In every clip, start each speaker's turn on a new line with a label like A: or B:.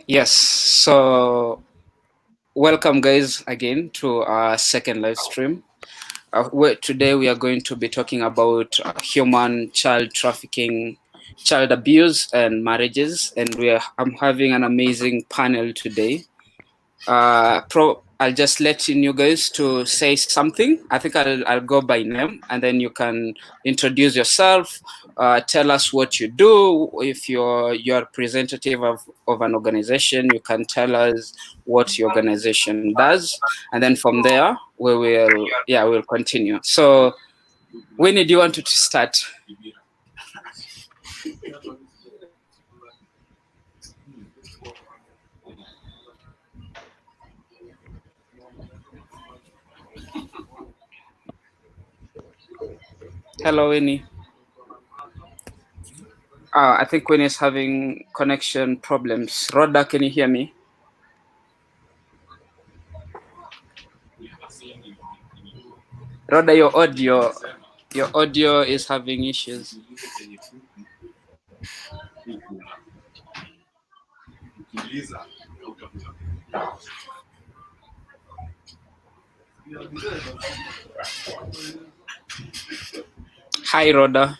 A: Yes, so welcome guys again to our second live stream. Today we are going to be talking about human child trafficking, child abuse and marriages, and I'm having an amazing panel today. I'll just let you guys to say something. I think I'll go by name, and then you can introduce yourself. Tell us what you do. If you're representative of an organization, you can tell us what your organization does, and then from there we'll continue. So, Winnie, do you want to start? Hello, Winnie. I think Winnie is having connection problems. Rhoda, can you hear me? Rhoda, your audio is having issues. Hi, Rhoda.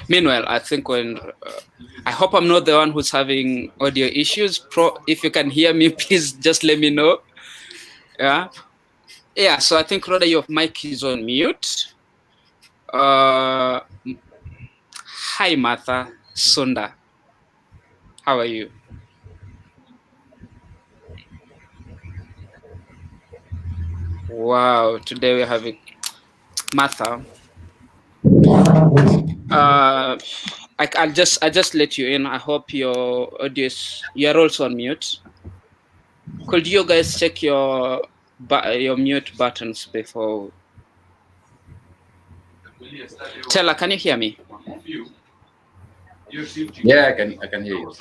A: Meanwhile, I think I hope I'm not the one who's having audio issues. If you can hear me, please just let me know. Yeah. So I think Rhoda, your mic is on mute. Hi, Martha Sunda. How are you? Wow. Today we're having Martha. I'll just let you in. I hope your audio you're also on mute. Could you guys check your mute buttons before? Tella, can you hear me?
B: Yeah, I can hear you.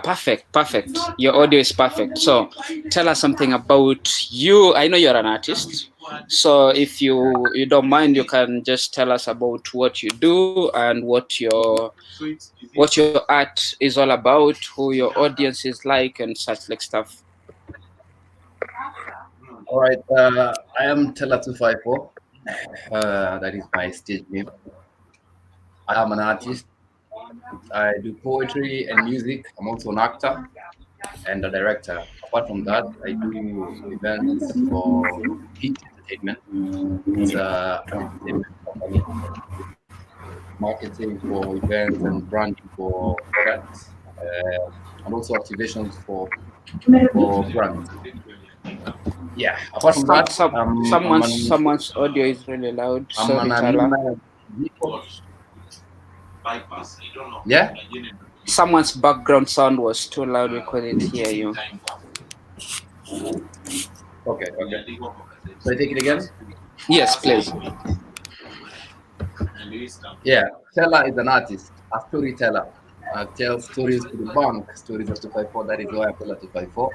A: Perfect. Your audio is perfect. So tell us something about you. I know you're an artist. So if you don't mind, you can just tell us about what you do and what your art is all about, who your audience is like, and such like stuff.
B: All right. I am Tella254. That is my stage name. I am an artist. I do poetry and music. I'm also an actor and a director. Apart from that, I do events for Hit Entertainment. It's an entertainment company. Marketing for events and branding for products, and also activations for brands. Yeah. Apart from that,
A: someone's audio is really loud.
B: Sorry, Tala. Yeah.
A: Someone's background sound was too loud. We couldn't hear you.
B: Okay. So I take it again.
A: Yes, please.
B: Yeah, Teller is an artist, a storyteller. I tell stories to the bank, stories of 254. That is why I call it 254.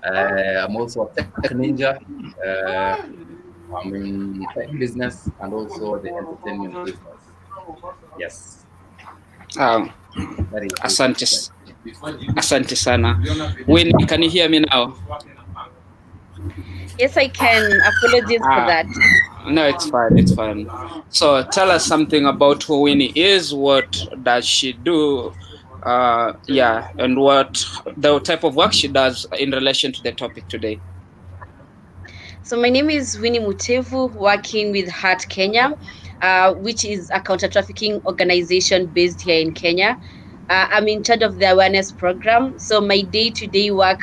B: I'm also a tech ninja. I'm in tech business and also the entertainment business. Yes.
A: Asante sana. Winnie, can you hear me now?
C: Yes, I can. Apologies for that.
A: No, it's fine. So tell us something about who Winnie is. What does she do? And what the type of work she does in relation to the topic today.
C: So my name is Winnie Mutevu, working with Heart Kenya, which is a counter-trafficking organization based here in Kenya. I'm in charge of the awareness program. So my day-to-day work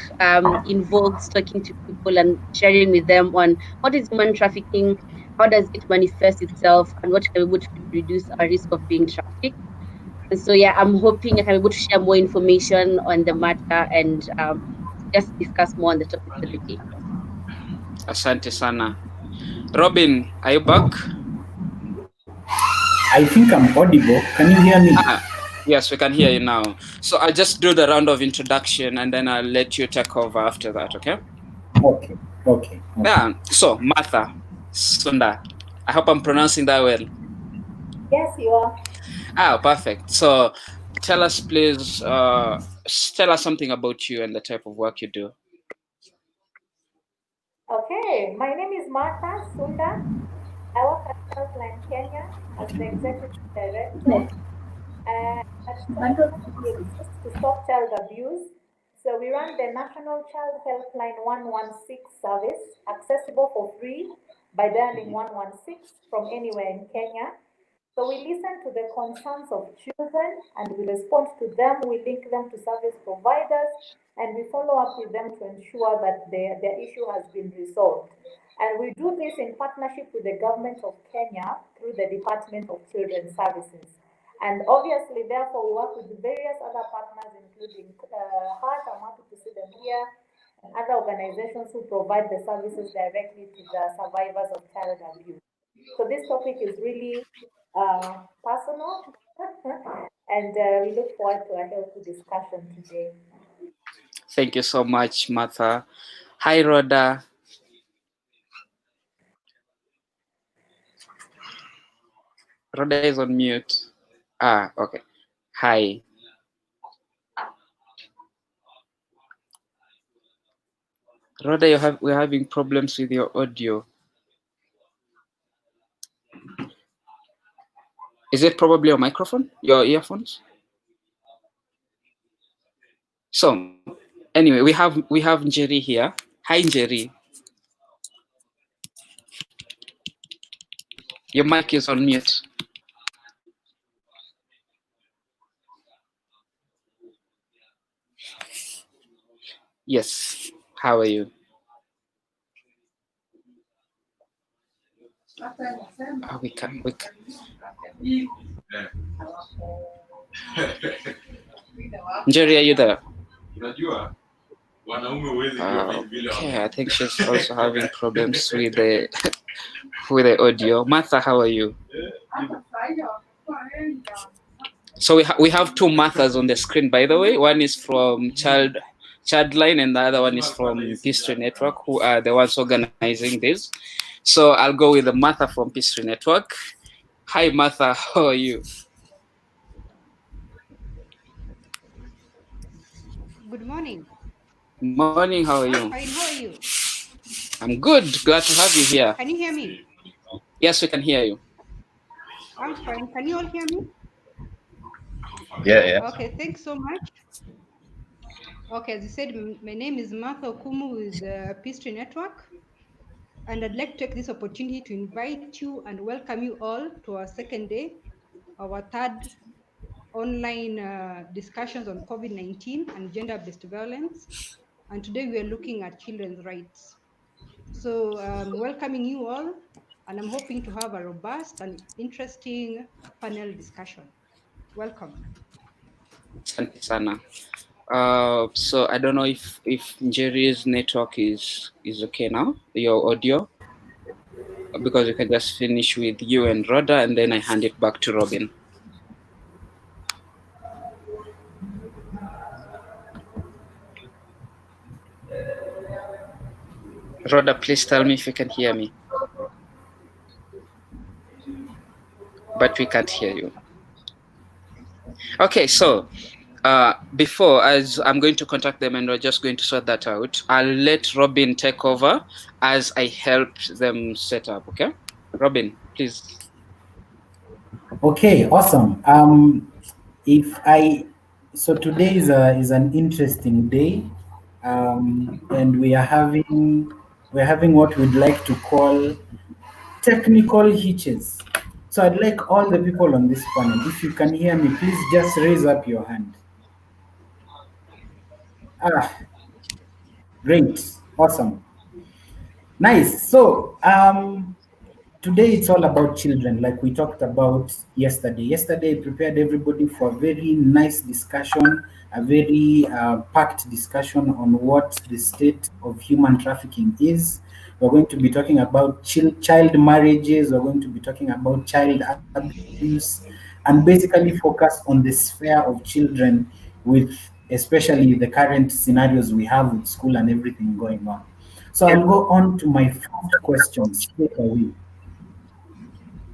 C: involves talking to people and sharing with them on what is human trafficking, how does it manifest itself, and what can we do to reduce our risk of being trafficked. And so, yeah, I'm hoping I can be able to share more information on the matter and just discuss more on the topic for the day.
A: Asante sana. Robin, are you back?
D: I think I'm audible. Can you hear me?
A: Yes, we can hear you now. So I'll just do the round of introduction and then I'll let you take over after that, okay?
D: Okay.
A: Yeah, so Martha Sunda. I hope I'm pronouncing that well.
E: Yes, you are.
A: Perfect. So tell us, please, tell us something about you and the type of work you do.
E: Okay, my name is Martha Sunda. I work at Healthline Kenya as the executive director. At Healthline, we exist to stop child abuse. So we run the National Child Helpline 116 service, accessible for free by dialing 116 from anywhere in Kenya. So we listen to the concerns of children and we respond to them. We link them to service providers and we follow up with them to ensure that their issue has been resolved. And we do this in partnership with the government of Kenya through the Department of Children's Services. And obviously, therefore, we work with various other partners, including Heart, I'm happy to see them here, and other organizations who provide the services directly to the survivors of child abuse. So this topic is really personal, and we look forward to a healthy discussion today.
A: Thank you so much, Martha. Hi, Rhoda. Rhoda is on mute. Okay. Hi. Rhoda, we're having problems with your audio. Is it probably your microphone, your earphones? So anyway, we have Njeri here. Hi, Njeri. Your mic is on mute. Yes. How are you? We can. Njeri, are you there? Okay, I think she's also having problems with the with the audio. Martha, how are you? So we have two Marthas on the screen, by the way. One is from Childline and the other one is from Peace Network, who are the ones organizing this. So I'll go with the Martha from Peace Network. Hi, Martha, how are you?
F: Good morning.
A: Morning, how are you?
F: I'm fine, how are you?
A: I'm good, glad to have you here.
F: Can you hear me?
A: Yes, we can hear you.
F: I'm fine, can you all hear me?
B: Yeah.
F: Okay, thanks so much. Okay, as you said, my name is Martha Okumu with Peace Tree Network, and I'd like to take this opportunity to invite you and welcome you all to our second day, our third online discussions on COVID-19 and gender-based violence. And today we are looking at children's rights. So welcoming you all, and I'm hoping to have a robust and interesting panel discussion. Welcome.
A: Asante sana. So I don't know if Njeri's network is okay now, your audio, because we can just finish with you and Rhoda, and then I hand it back to Robin. Rhoda, please tell me if you can hear me. But we can't hear you. Okay, so before, as I'm going to contact them and we're just going to sort that out, I'll let Robin take over as I help them set up, okay? Robin, please.
D: Okay, awesome. So today is an interesting day, and we're having what we'd like to call technical hitches. So I'd like all the people on this panel, if you can hear me, please just raise up your hand. Great, awesome, nice. So today it's all about children, like we talked about yesterday. Yesterday, I prepared everybody for a very nice discussion, a very packed discussion on what the state of human trafficking is. We're going to be talking about child marriages, we're going to be talking about child abuse, and basically focus on the sphere of children, with especially the current scenarios we have with school and everything going on. So I'll go on to my first question straight away.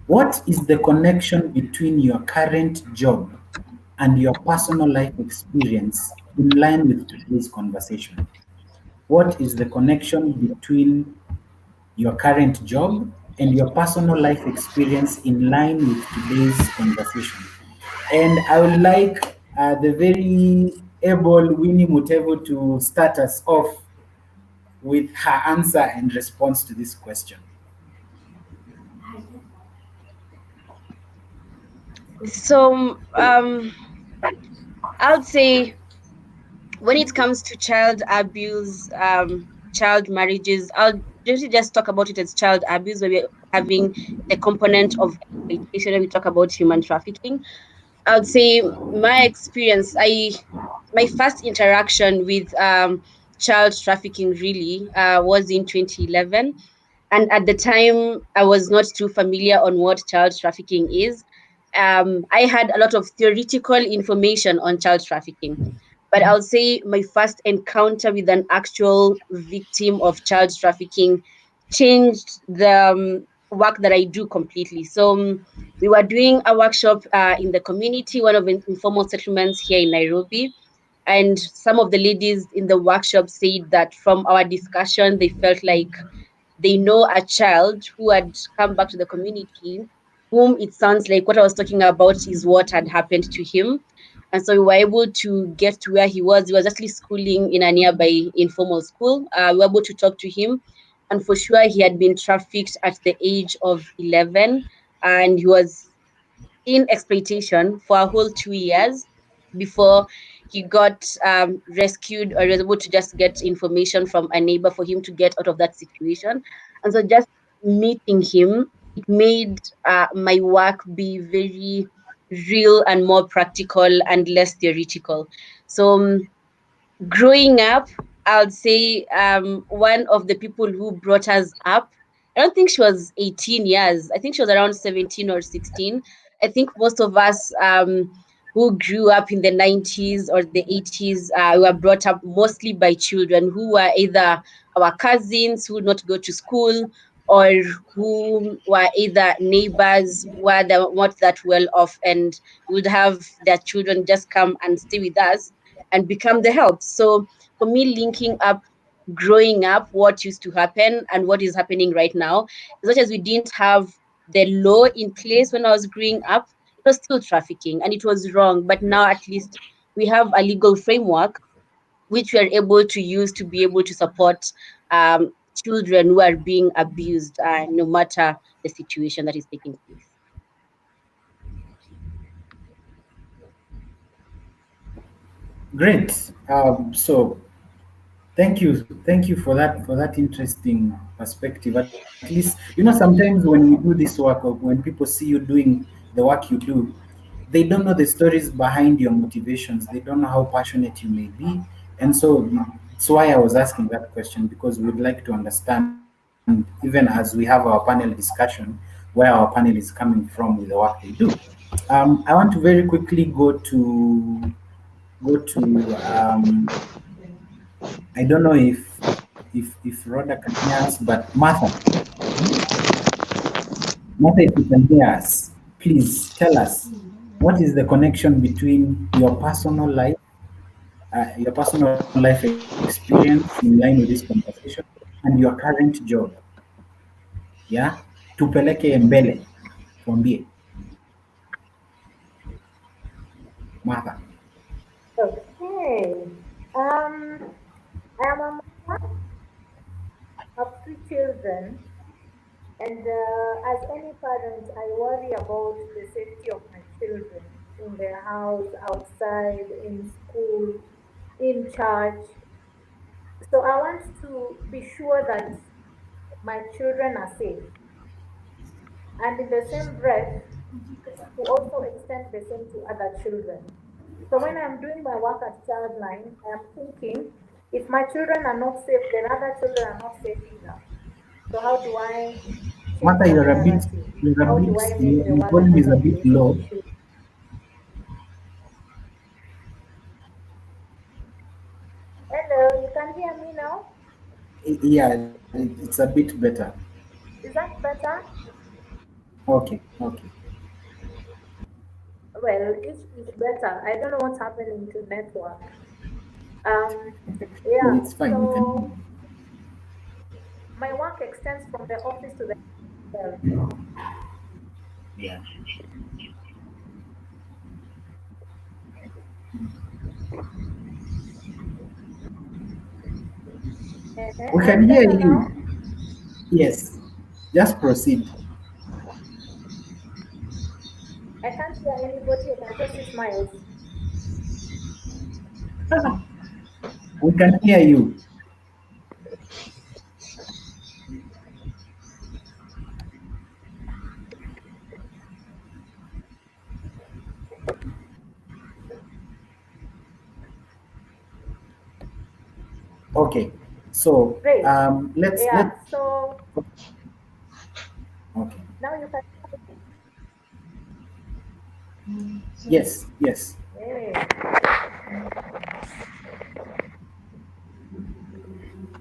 D: What is the connection between your current job and your personal life experience in line with today's conversation? What is the connection between your current job and your personal life experience in line with today's conversation? And I would like the very able Winnie Mutevu to start us off with her answer and response to this question.
C: So I would say when it comes to child abuse, child marriages, I'll usually just talk about it as child abuse, where we're having the component of exploitation. When we talk about human trafficking, I would say my experience, my first interaction with child trafficking really was in 2011. And at the time, I was not too familiar on what child trafficking is. I had a lot of theoretical information on child trafficking, but I'll say my first encounter with an actual victim of child trafficking changed the work that I do completely. So we were doing a workshop in the community, one of the informal settlements here in Nairobi. And some of the ladies in the workshop said that from our discussion, they felt like they know a child who had come back to the community, whom it sounds like what I was talking about is what had happened to him. And so we were able to get to where he was. He was actually schooling in a nearby informal school. We were able to talk to him. And for sure, he had been trafficked at the age of 11. And he was in exploitation for a whole 2 years before he got rescued or was able to just get information from a neighbor for him to get out of that situation. And so just meeting him, it made my work be very real and more practical and less theoretical. So growing up, I would say one of the people who brought us up, I don't think she was 18 years. I think she was around 17 or 16. I think most of us who grew up in the 90s or the 80s were brought up mostly by children who were either our cousins who would not go to school, or who were either neighbors where they were not that well off and would have their children just come and stay with us and become the help. So for me, linking up growing up, what used to happen and what is happening right now, as much as we didn't have the law in place when I was growing up, it was still trafficking and it was wrong. But now at least we have a legal framework which we are able to use to be able to support children who are being abused, no matter the situation that is taking place.
D: Great. So thank you for that interesting perspective. At least, sometimes when we do this work, or when people see you doing the work you do, they don't know the stories behind your motivations. They don't know how passionate you may be, and so that's why I was asking that question, because we'd like to understand, even as we have our panel discussion, where our panel is coming from with the work they do. I want to very quickly go to I don't know if Rhoda can hear us, but Martha, if you can hear us, please tell us what is the connection between your personal life experience in line with this conversation and your current job. Yeah, tupeleke mbele, tuambie Martha.
E: Okay. I am a mother of three children, and as any parent, I worry about the safety of my children in their house, outside, in school, in church. So I want to be sure that my children are safe. And in the same breath, to also extend the same to other children. So when I'm doing my work at Childline, I am thinking if my children are not safe, then other children are not safe either. So how do I change
D: Martha,
E: that narrative? How do I make the
D: your
E: world a
D: volume is a
E: better
D: bit
E: place for
D: low.
E: my children? Hello, you can hear me now?
D: Yeah, it's a bit better.
E: Is that better?
D: Okay, okay.
E: Well, each is better. I don't know what's happening to network. Um,
D: So
E: yeah.
D: it's fine. We can.
E: So my work extends from the office to the hotel.
D: Yeah. We
E: Are you
D: can hear
E: better
D: you.
E: now?
D: Yes. Just proceed.
E: I can't hear anybody. I can just see smiles.
D: We can hear you. Okay. So
E: Great.
D: let's.
E: Yeah. So
D: Okay.
E: now you can.
D: Yes. Yes.
E: Hey,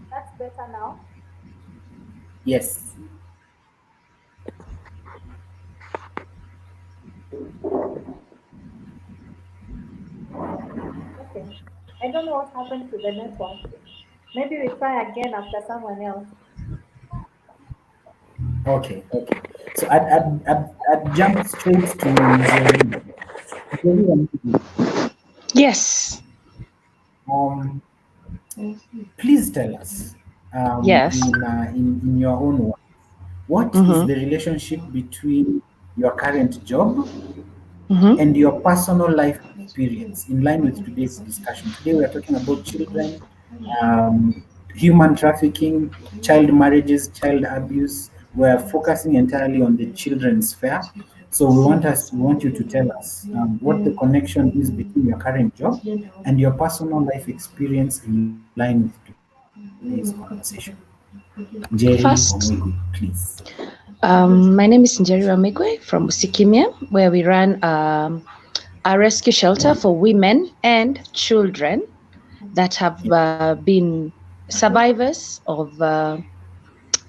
E: that's better now.
D: Yes.
E: Okay. I don't know what happened to the network. Maybe we try again after someone else.
D: Okay. Okay. So I'd jump straight to Njeri. Njeri,
G: Yes.
D: um, please tell us,
G: Yes.
D: in your own words, what is
G: Mm-hmm.
D: the relationship between your current job
G: Mm-hmm.
D: and your personal life experience in line with today's discussion? Today we are talking about children, human trafficking, child marriages, child abuse. We are focusing entirely on the children's sphere. So we want you to tell us what the connection is between your current job and your personal life experience in line with today's conversation. Jerry Omwego,
G: First,
D: please.
G: my name is Njeri Ramigwe from Musikimia, where we run a rescue shelter for women and children that have been survivors of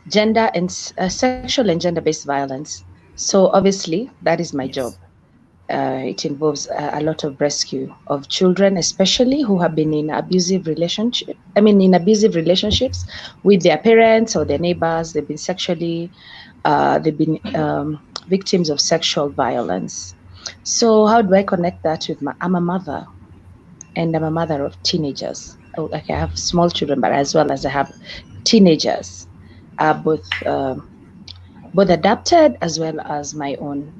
G: gender and sexual and gender-based violence. So obviously, that is my job.
D: Yes.
G: It involves a lot of rescue of children, especially who have been in abusive relationship. I mean, in abusive relationships with their parents or their neighbors. They've been victims of sexual violence. So how do I connect that with I'm a mother, and I'm a mother of teenagers. Like I have small children, but as well as I have teenagers, both adopted as well as my own.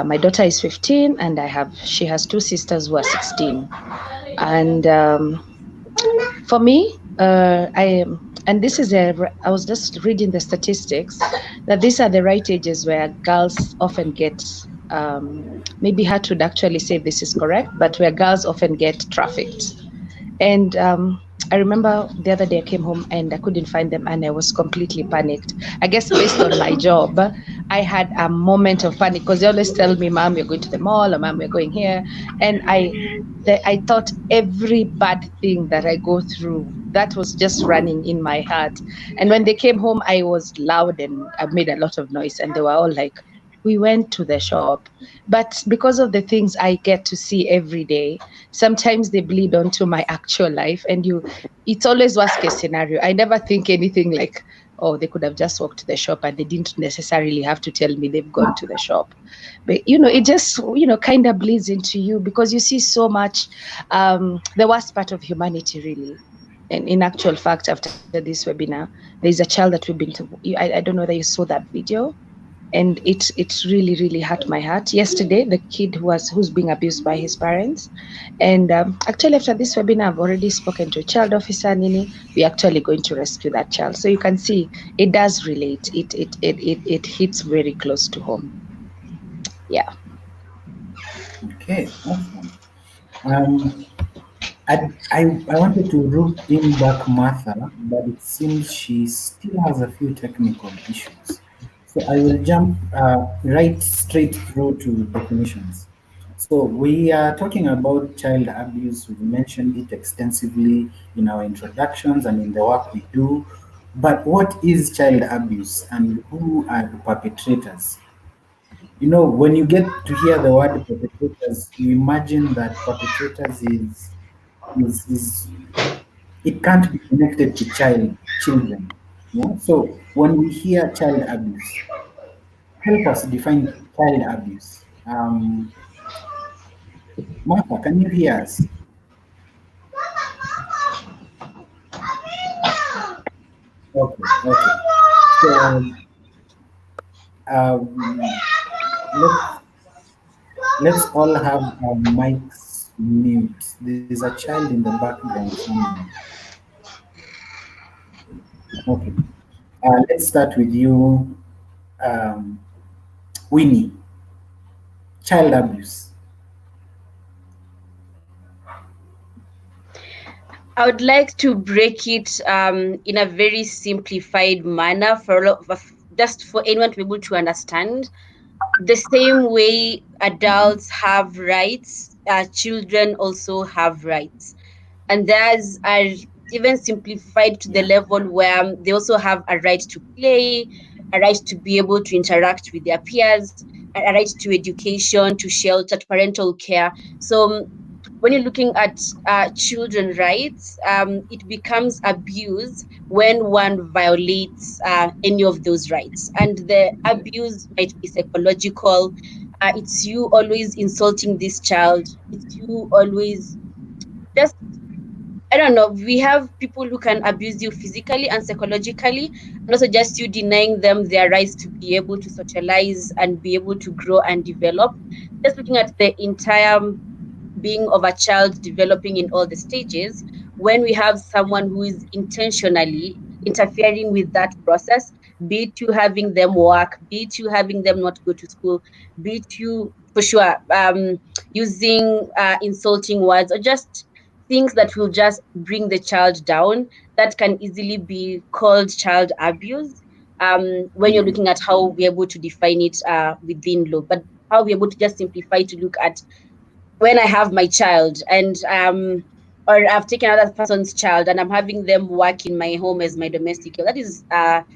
G: My daughter is 15, and she has two sisters who are 16. And for me, and this is I was just reading the statistics that these are the right ages where girls often get, maybe Hart would actually say this is correct, but where girls often get trafficked. And I remember the other day I came home and I couldn't find them, and I was completely panicked. I guess based on my job, I had a moment of panic because they always tell me, "Mom, you're going to the mall," or "Mom, we're going here," and I thought every bad thing that I go through, that was just running in my heart. And when they came home, I was loud and I made a lot of noise, and they were all like, "We went to the shop." But because of the things I get to see every day, sometimes they bleed onto my actual life, and it's always worst case scenario. I never think anything like, oh, they could have just walked to the shop and they didn't necessarily have to tell me they've gone to the shop. But it just kind of bleeds into you because you see so much, the worst part of humanity, really. And in actual fact, after this webinar, there's a child that we've been to. I don't know whether you saw that video, and it really really hurt my heart yesterday. The kid who's being abused by his parents, and actually after this webinar I've already spoken to a child officer. Nini, we're actually going to rescue that child. So you can see it does relate. It hits very close to home. Yeah.
D: Okay, awesome. Um, I wanted to root in back Martha, but it seems she still has a few technical issues. So I will jump right straight through to definitions. So we are talking about child abuse. We've mentioned it extensively in our introductions and in the work we do. But what is child abuse and who are the perpetrators? You know, when you get to hear the word perpetrators, you imagine that perpetrators is it can't be connected to children. Yeah. So when we hear child abuse, help us define child abuse. Martha, can you hear us? Okay, okay. So um, let's let's all have our mics mute. There's a child in the background somewhere. Okay. Let's start with you, um, Winnie. Child abuse.
C: I would like to break it in a very simplified manner just for anyone to be able to understand. The same way adults have rights, children also have rights, and theirs are even simplified to the level where they also have a right to play, a right to be able to interact with their peers, a right to education, to shelter, to parental care. So when you're looking at children rights, it becomes abuse when one violates any of those rights. And the abuse might be psychological. It's you always insulting this child. It's you always just, I don't know. We have people who can abuse you physically and psychologically, and also just you denying them their rights to be able to socialize and be able to grow and develop. Just looking at the entire being of a child developing in all the stages, when we have someone who is intentionally interfering with that process, be it you having them work, be it you having them not go to school, be it you for sure using insulting words or just things that will just bring the child down, that can easily be called child abuse. When you're looking at how we're able to define it within law, but how we're able to just simplify to look at when I have my child and or I've taken another person's child and I'm having them work in my home as my domestic help, that is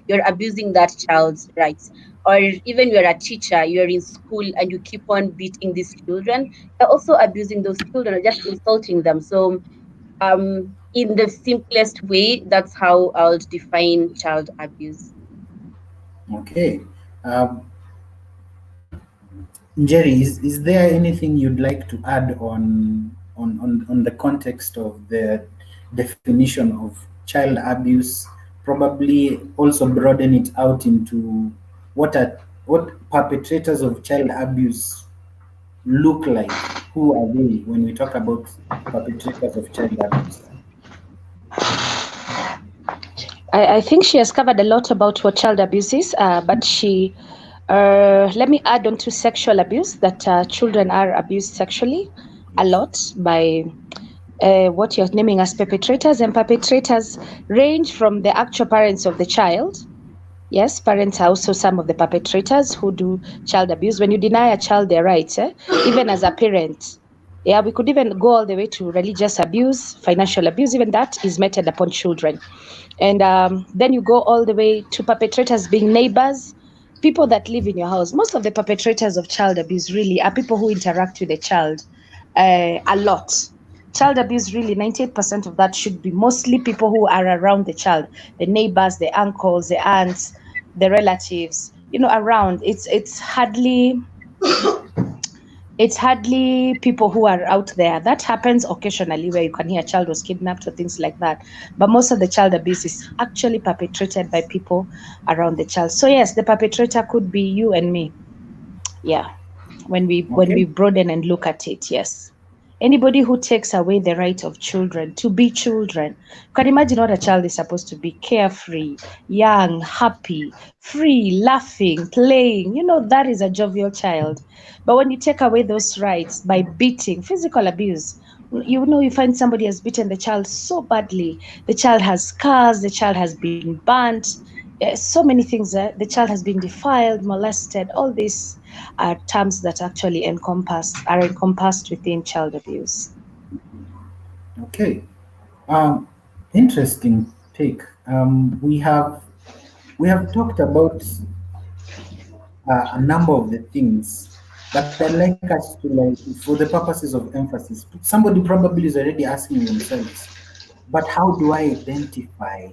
C: you're abusing that child's rights. Or even you're a teacher, you're in school and you keep on beating these children, you're also abusing those children or just insulting them. So in the simplest way, that's how I would define child abuse.
D: Okay. Um, Jerry, is there anything you'd like to add on the context of the definition of child abuse? Probably also broaden it out into what perpetrators of child abuse look like. Who are they when we talk about perpetrators of child abuse?
G: I think she has covered a lot about what child abuse is, but let me add on to sexual abuse, that children are abused sexually a lot by what you're naming as perpetrators, and perpetrators range from the actual parents of the child. Yes, parents are also some of the perpetrators who do child abuse. When you deny a child their rights, even as a parent, yeah, we could even go all the way to religious abuse, financial abuse, even that is meted upon children. And then you go all the way to perpetrators being neighbors, people that live in your house. Most of the perpetrators of child abuse really are people who interact with the child a lot. Child abuse, really, 98% of that should be mostly people who are around the child, the neighbors, the uncles, the aunts, the relatives, around. It's hardly people who are out there. That happens occasionally where you can hear a child was kidnapped or things like that. But most of the child abuse is actually perpetrated by people around the child. So yes, the perpetrator could be you and me. Yeah. When we broaden and look at it, yes. Anybody who takes away the right of children to be children. You can imagine what a child is supposed to be: carefree, young, happy, free, laughing, playing. That is a jovial child. But when you take away those rights by beating, physical abuse, you find somebody has beaten the child so badly. The child has scars, the child has been burnt, so many things. The child has been defiled, molested. All these are terms that actually are encompassed within child abuse.
D: Okay. Interesting take. We have talked about a number of the things, but I'd like us to, like, for the purposes of emphasis, somebody probably is already asking themselves, but how do I identify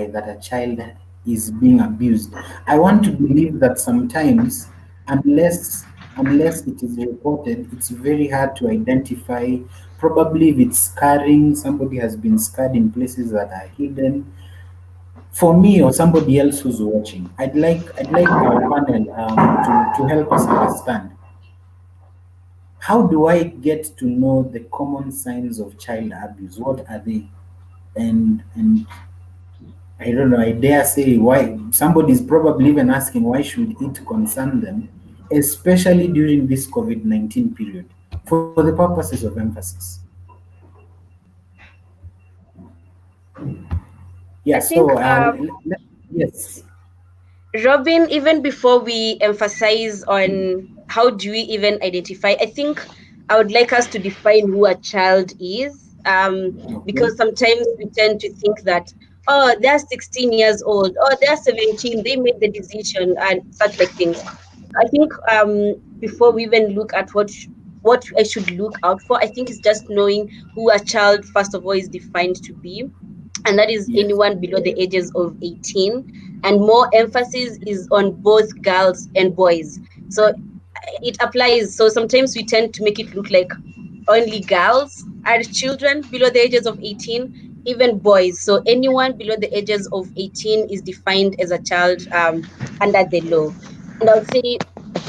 D: that a child is being abused? I want to believe that sometimes, unless it is reported, it's very hard to identify. Probably if it's scarring, somebody has been scarred in places that are hidden. For me or somebody else who's watching, I'd like our panel to help us understand, how do I get to know the common signs of child abuse? What are they? And I don't know, I dare say, why somebody's probably even asking, why should it concern them, especially during this COVID-19 period, for the purposes of emphasis. Yeah,
C: I think
D: so yes.
C: Robin, even before we emphasize on how do we even identify, I think I would like us to define who a child is.
D: Okay.
C: Because sometimes we tend to think that, oh, they're 16 years old, oh, they're 17, they made the decision, and such like things. I think before we even look at what I should look out for, I think it's just knowing who a child, first of all, is defined to be, and that is
D: Yes.
C: anyone below the ages of 18. And more emphasis is on both girls and boys. So it applies. So sometimes we tend to make it look like only girls are children below the ages of 18, even boys. So anyone below the ages of 18 is defined as a child under the law. And I would say,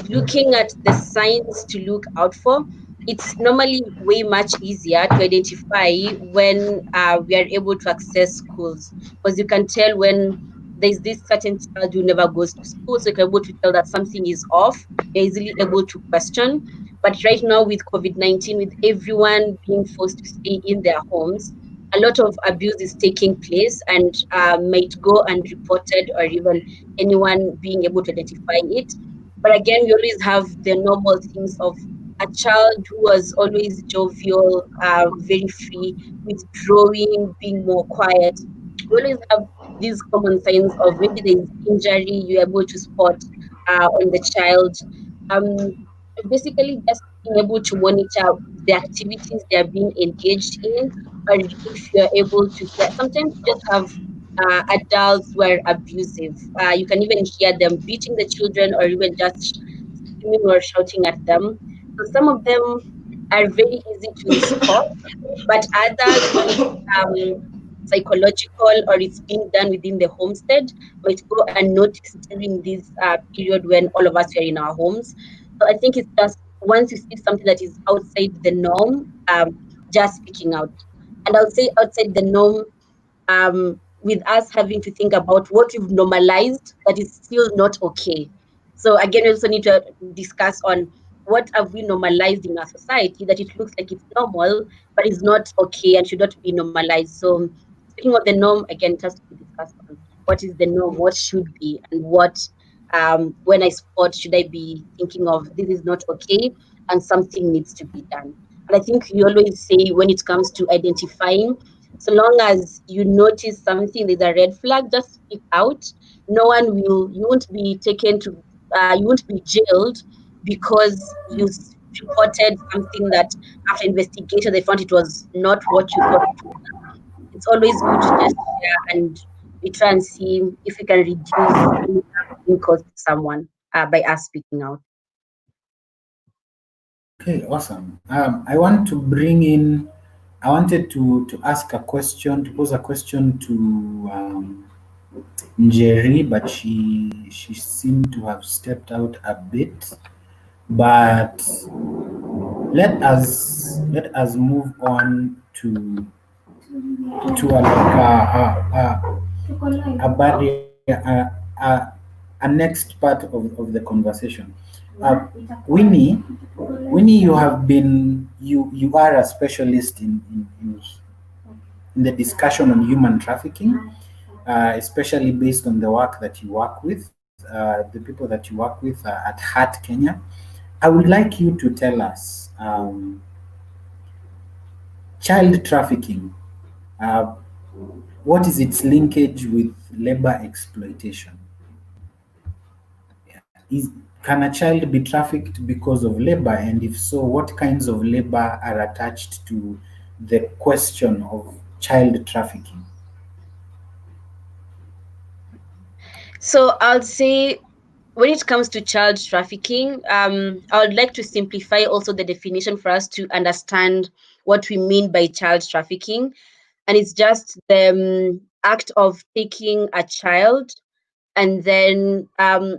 C: looking at the signs to look out for, it's normally way much easier to identify when we are able to access schools, because you can tell when there's this certain child who never goes to school, so you're able to tell that something is off. You're easily able to question. But right now, with COVID-19, with everyone being forced to stay in their homes, a lot of abuse is taking place and might go unreported, or even anyone being able to identify it. But again, we always have the normal things of a child who was always jovial, very free, withdrawing, being more quiet. We always have these common signs of maybe there is injury you're able to spot on the child. Um, Basically, just being able to monitor the activities they are being engaged in, or if you're able to hear. Sometimes you just have adults who are abusive. You can even hear them beating the children, or even just screaming or shouting at them. So some of them are very easy to spot, but others, if it's psychological or it's being done within the homestead, might go unnoticed during this period when all of us are in our homes. So I think it's just once you see something that is outside the norm, just speaking out. And I would say outside the norm, with us having to think about what we've normalized that is still not okay. So again, we also need to discuss on what have we normalized in our society that it looks like it's normal, but it's not okay and should not be normalized. So speaking of the norm, again, it has to be discussed on what is the norm, what should be, and what when I spot should I be thinking of this is not okay and something needs to be done. And I think you always say when it comes to identifying, so long as you notice something, there's a red flag, just speak out. No one will, you won't be taken to, you won't be jailed because you reported something that after investigation they found it was not what you thought it was. It's always good to just share, and we try and see if we can reduce any harm being caused to someone by us speaking out.
D: Okay, awesome. I wanted to ask a question, to pose a question to Njeri, but she seemed to have stepped out a bit. But let us move on to a barrier, a next part of the conversation. Winnie, you are a specialist in the discussion on human trafficking, especially based on the work that you work with, the people that you work with at Heart Kenya. I would like you to tell us, child trafficking. Uh, what is its linkage with labor exploitation? Can a child be trafficked because of labor? And if so, what kinds of labor are attached to the question of child trafficking?
C: So I'll say when it comes to child trafficking, I would like to simplify also the definition for us to understand what we mean by child trafficking. And it's just the act of taking a child, and then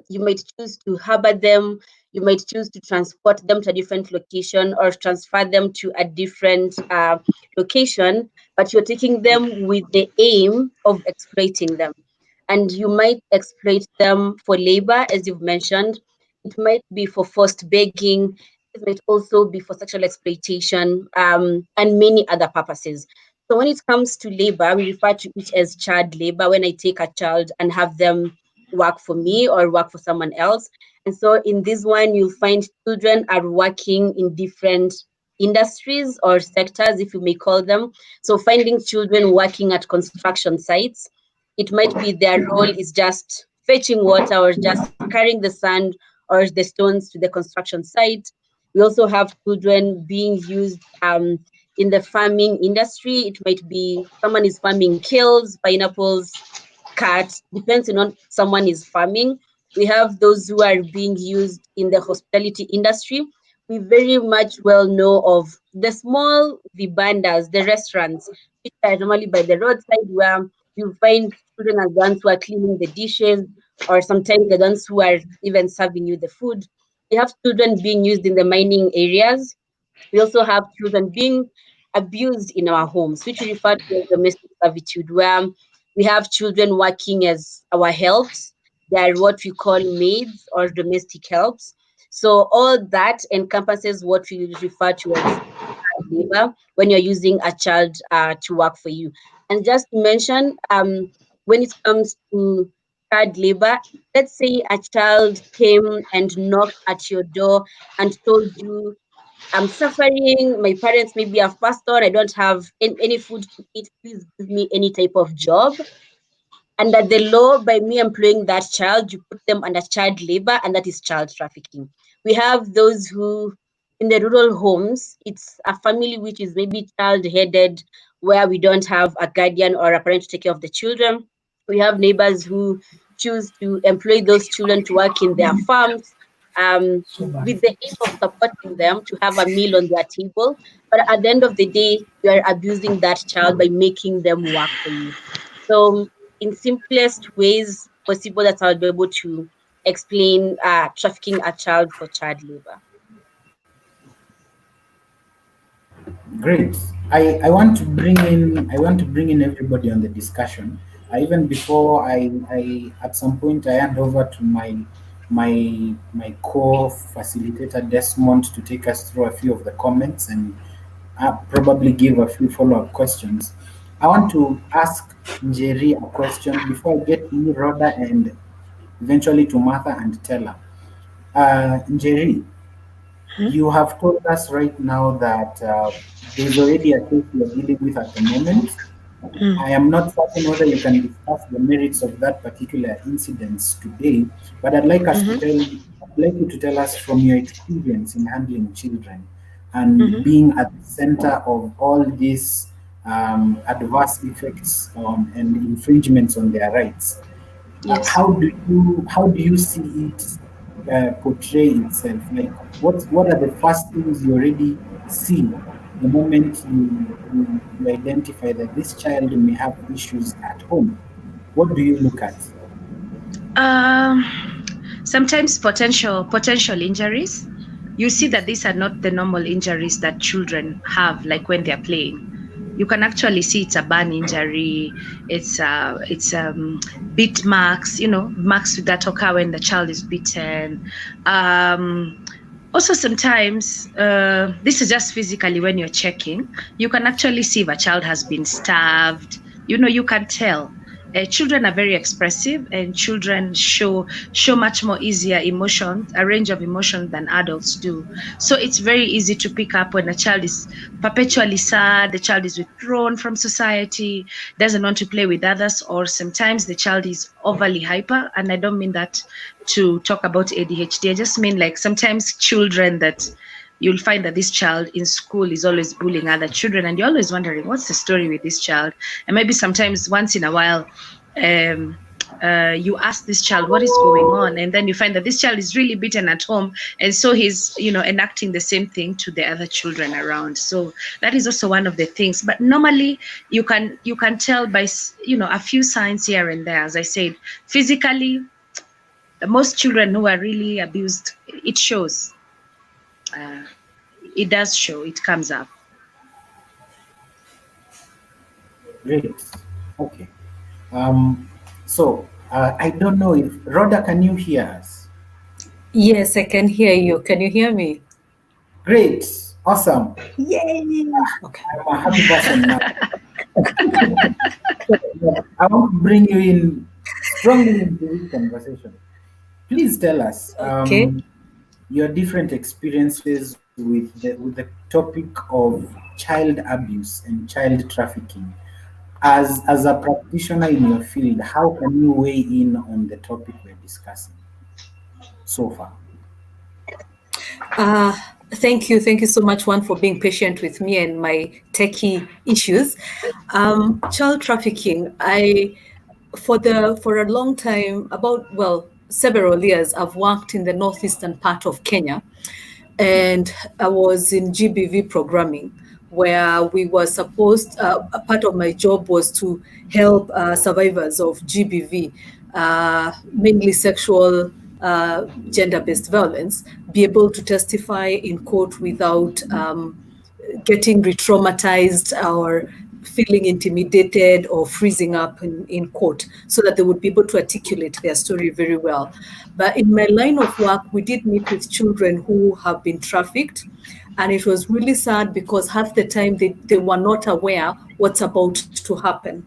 C: you might choose to harbor them, you might choose to transport them to a different location or transfer them to a different location, but you're taking them with the aim of exploiting them. And you might exploit them for labor, as you've mentioned. It might be for forced begging. It might also be for sexual exploitation, and many other purposes. So when it comes to labor, we refer to it as child labor when I take a child and have them work for me or work for someone else. And so in this one, you'll find children are working in different industries or sectors, if you may call them. So finding children working at construction sites, it might be their role is just fetching water or just carrying the sand or the stones to the construction site. We also have children being used in the farming industry. It might be someone is farming kales, pineapples, cats, depends on what someone is farming. We have those who are being used in the hospitality industry. We very much well know of the small vibandas, the restaurants, which are normally by the roadside, where you find children as the ones who are cleaning the dishes, or sometimes the ones who are even serving you the food. We have children being used in the mining areas. We also have children being abused in our homes, which we refer to as domestic servitude, where we have children working as our helps. They are what we call maids or domestic helps. So all that encompasses what we refer to as labor when you're using a child to work for you. And just to mention, when it comes to child labor, let's say a child came and knocked at your door and told you, I'm suffering. My parents maybe have passed on. I don't have any food to eat. Please give me any type of job. Under the law, by me employing that child, you put them under child labor, and that is child trafficking. We have those who, in the rural homes, it's a family which is maybe child headed, where we don't have a guardian or a parent to take care of the children. We have neighbors who choose to employ those children to work in their farms, with the aim of supporting them to have a meal on their table. But at the end of the day, you are abusing that child by making them work for you. So, in simplest ways possible, that I'll be able to explain trafficking a child for child labor.
D: Great. I want to bring in everybody on the discussion. Even before I at some point I hand over to my co-facilitator Desmond to take us through a few of the comments and probably give a few follow-up questions. I want to ask Njeri a question before I get to you, Rhoda, and eventually to Martha and Tella. Njeri, you have told us right now that there's already a case you're dealing with at the moment. I am not certain whether you can discuss the merits of that particular incident today, but I'd like I'd like you to tell us from your experience in handling children and being at the center of all these adverse effects and infringements on their rights.
G: Yes.
D: How do you see it portray itself? Like, what are the first things you already see the moment you identify that this child may have issues at home? What do you look at?
G: Sometimes potential injuries. You see that these are not the normal injuries that children have, like when they're playing. You can actually see it's a burn injury. It's bit marks, marks that occur when the child is bitten. Also, sometimes this is just physically when you're checking. You can actually see if a child has been starved. You can tell. children are very expressive, and children show much more easier emotions, a range of emotions than adults do. So it's very easy to pick up when a child is perpetually sad, the child is withdrawn from society, doesn't want to play with others, or sometimes the child is overly hyper. And I don't mean that to talk about ADHD. I just mean like sometimes children that you'll find that this child in school is always bullying other children, and you're always wondering what's the story with this child. And maybe sometimes once in a while, you ask this child what is going on, and then you find that this child is really beaten at home, and so he's enacting the same thing to the other children around. So that is also one of the things. But normally you can tell by a few signs here and there. As I said, physically, most children who are really abused, it shows. It does show, it comes up.
D: Great. Okay. So I don't know if Rhoda, can you hear us?
H: Yes, I can hear you. Can you hear me?
D: Great. Awesome.
H: Yay. Okay.
D: I'm a happy person now. I want to bring you in strongly into this conversation. Please tell us your different experiences with the topic of child abuse and child trafficking. As a practitioner in your field, how can you weigh in on the topic we're discussing so far?
H: Thank you so much, Juan, for being patient with me and my techie issues. Child trafficking, for a long time, several years, I've worked in the northeastern part of Kenya, and I was in GBV programming, where we were supposed, a part of my job was to help survivors of GBV, mainly sexual gender-based violence, be able to testify in court without getting re-traumatized or feeling intimidated or freezing up in court, so that they would be able to articulate their story very well. But in my line of work, we did meet with children who have been trafficked, and it was really sad because half the time they were not aware what's about to happen.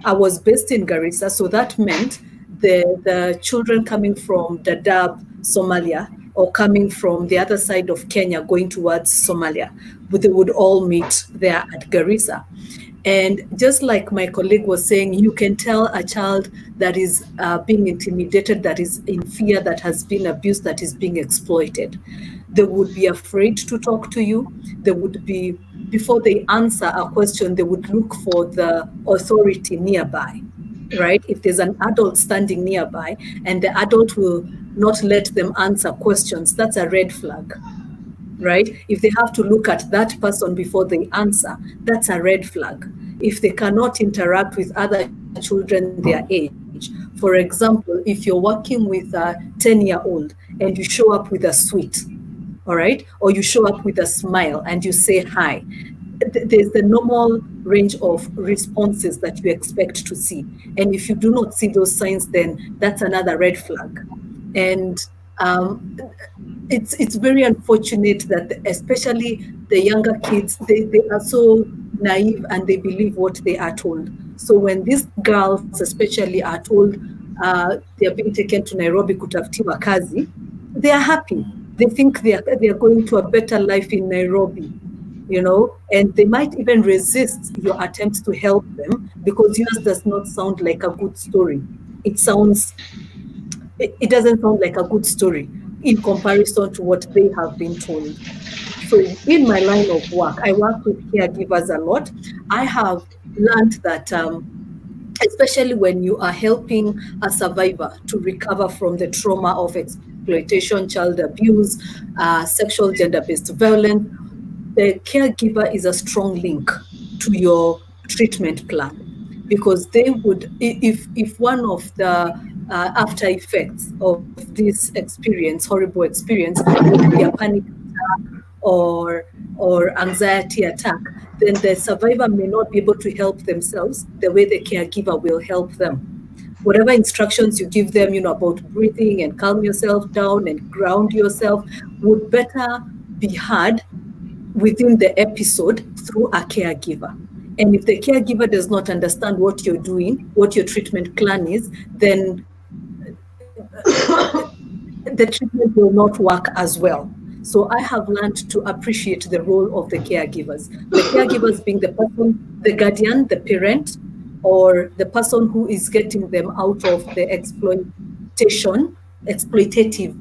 H: I was based in Garissa, so that meant the children coming from Dadaab, Somalia, or coming from the other side of Kenya going towards Somalia, but they would all meet there at Garissa. And just like my colleague was saying, you can tell a child that is being intimidated, that is in fear, that has been abused, that is being exploited. They would be afraid to talk to you. They would be, before they answer a question, they would look for the authority nearby, right? If there's an adult standing nearby and the adult will not let them answer questions, that's a red flag. Right? If they have to look at that person before they answer, that's a red flag. If they cannot interact with other children their age, for example, if you're working with a 10-year-old and you show up with a sweet, all right, or you show up with a smile and you say hi, there's the normal range of responses that you expect to see. And if you do not see those signs, then that's another red flag. And it's very unfortunate that especially the younger kids, they are so naive and they believe what they are told. So when these girls especially are told they are being taken to Nairobi kutafutiwa kazi, they are happy. They think they are going to a better life in Nairobi, and they might even resist your attempts to help them because yours does not sound like a good story. It doesn't sound like a good story in comparison to what they have been told. So in my line of work, I work with caregivers a lot. I have learned that especially when you are helping a survivor to recover from the trauma of exploitation, child abuse, sexual gender-based violence, the caregiver is a strong link to your treatment plan, because they would, if one of the after effects of this experience, horrible experience, would be a panic attack or anxiety attack, then the survivor may not be able to help themselves the way the caregiver will help them. Whatever instructions you give them, about breathing and calm yourself down and ground yourself, would better be heard within the episode through a caregiver. And if the caregiver does not understand what you're doing, what your treatment plan is, then the treatment will not work as well. So I have learned to appreciate the role of the caregivers. The caregivers being the person, the guardian, the parent, or the person who is getting them out of the exploitative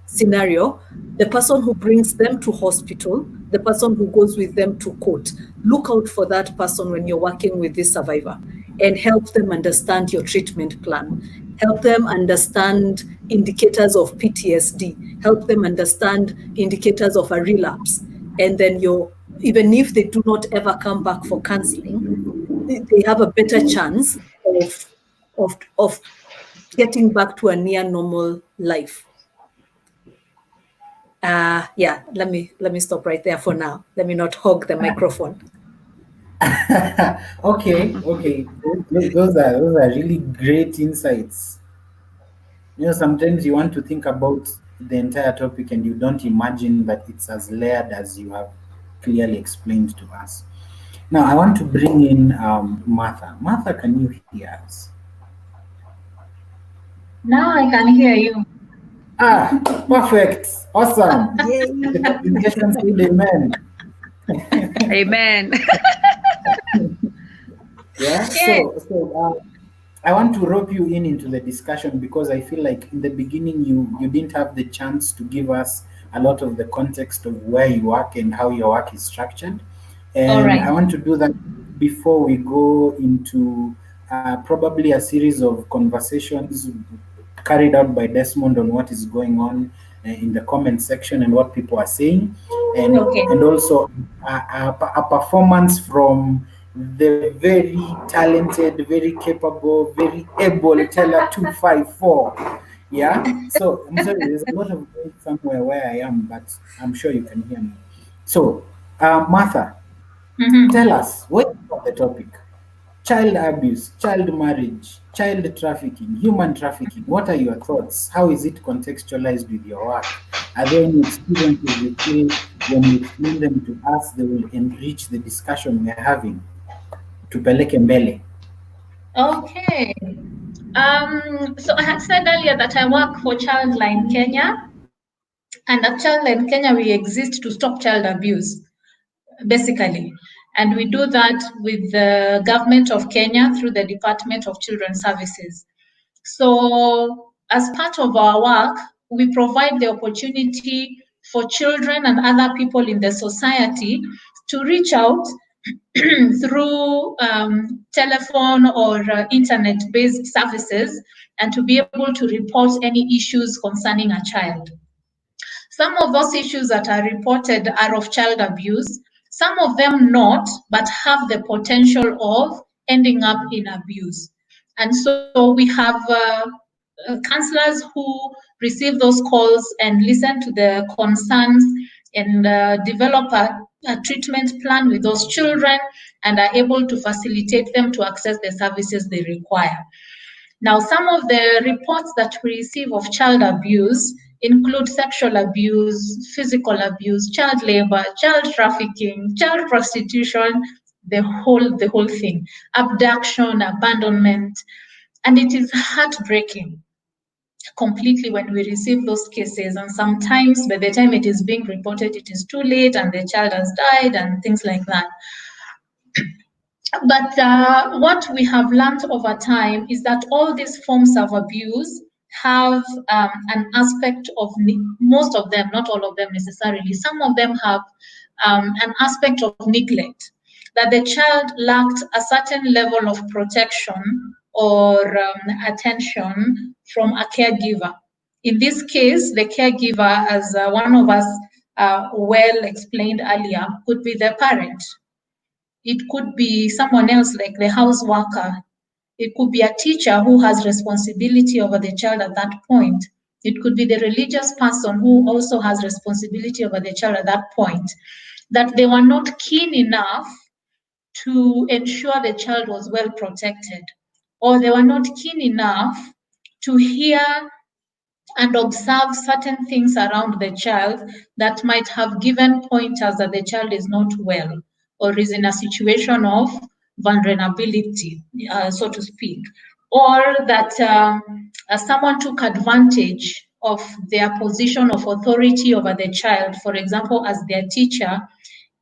H: scenario, the person who brings them to hospital, the person who goes with them to court. Look out for that person when you're working with this survivor and help them understand your treatment plan. Help them understand indicators of PTSD. Help them understand indicators of a relapse. And then even if they do not ever come back for counseling, they have a better chance of getting back to a near normal life. Yeah, let me stop right there for now. Let me not hog the microphone.
D: Okay. Those are really great insights. Sometimes you want to think about the entire topic and you don't imagine that it's as layered as you have clearly explained to us. Now, I want to bring in Martha. Martha, can you hear us?
I: Now I can hear you.
D: Perfect. Awesome.
H: Yay.
D: The congregation said amen.
I: Amen.
D: Yeah. So I want to rope you into the discussion because I feel like in the beginning you didn't have the chance to give us a lot of the context of where you work and how your work is structured. And
I: All right.
D: I want to do that before we go into probably a series of conversations carried out by Desmond on what is going on in the comment section and what people are saying, and also a performance from the very talented, very capable, very able Teller 254. Yeah. So I'm sorry, there's a lot of noise somewhere where I am, but I'm sure you can hear me. So, Martha, tell us what is the topic? Child abuse, child marriage, child trafficking, human trafficking. What are your thoughts? How is it contextualized with your work? Are there any experiences you feel when you explain them to us, they will enrich the discussion we're having? Tupeleke mbele.
I: Okay. So I had said earlier that I work for Childline Kenya, and at Childline Kenya we exist to stop child abuse, basically. And we do that with the government of Kenya through the Department of Children's Services. So as part of our work, we provide the opportunity for children and other people in the society to reach out through telephone or internet-based services and to be able to report any issues concerning a child. Some of those issues that are reported are of child abuse, some of them not, but have the potential of ending up in abuse. And so we have counselors who receive those calls and listen to the concerns and develop a treatment plan with those children and are able to facilitate them to access the services they require. Now, some of the reports that we receive of child abuse include sexual abuse, physical abuse, child labor, child trafficking, child prostitution, the whole thing, abduction, abandonment, and it is heartbreaking completely when we receive those cases. And sometimes by the time it is being reported, it is too late and the child has died and things like that. But what we have learned over time is that all these forms of abuse have an aspect of, most of them, not all of them necessarily, some of them have an aspect of neglect, that the child lacked a certain level of protection or attention from a caregiver. In this case, the caregiver, as one of us well explained earlier, could be the parent. It could be someone else like the house worker. It could be a teacher who has responsibility over the child at that point. It could be the religious person who also has responsibility over the child at that point. That they were not keen enough to ensure the child was well protected, or they were not keen enough to hear and observe certain things around the child that might have given pointers that the child is not well, or is in a situation of vulnerability, so to speak, or that someone took advantage of their position of authority over the child, for example, as their teacher,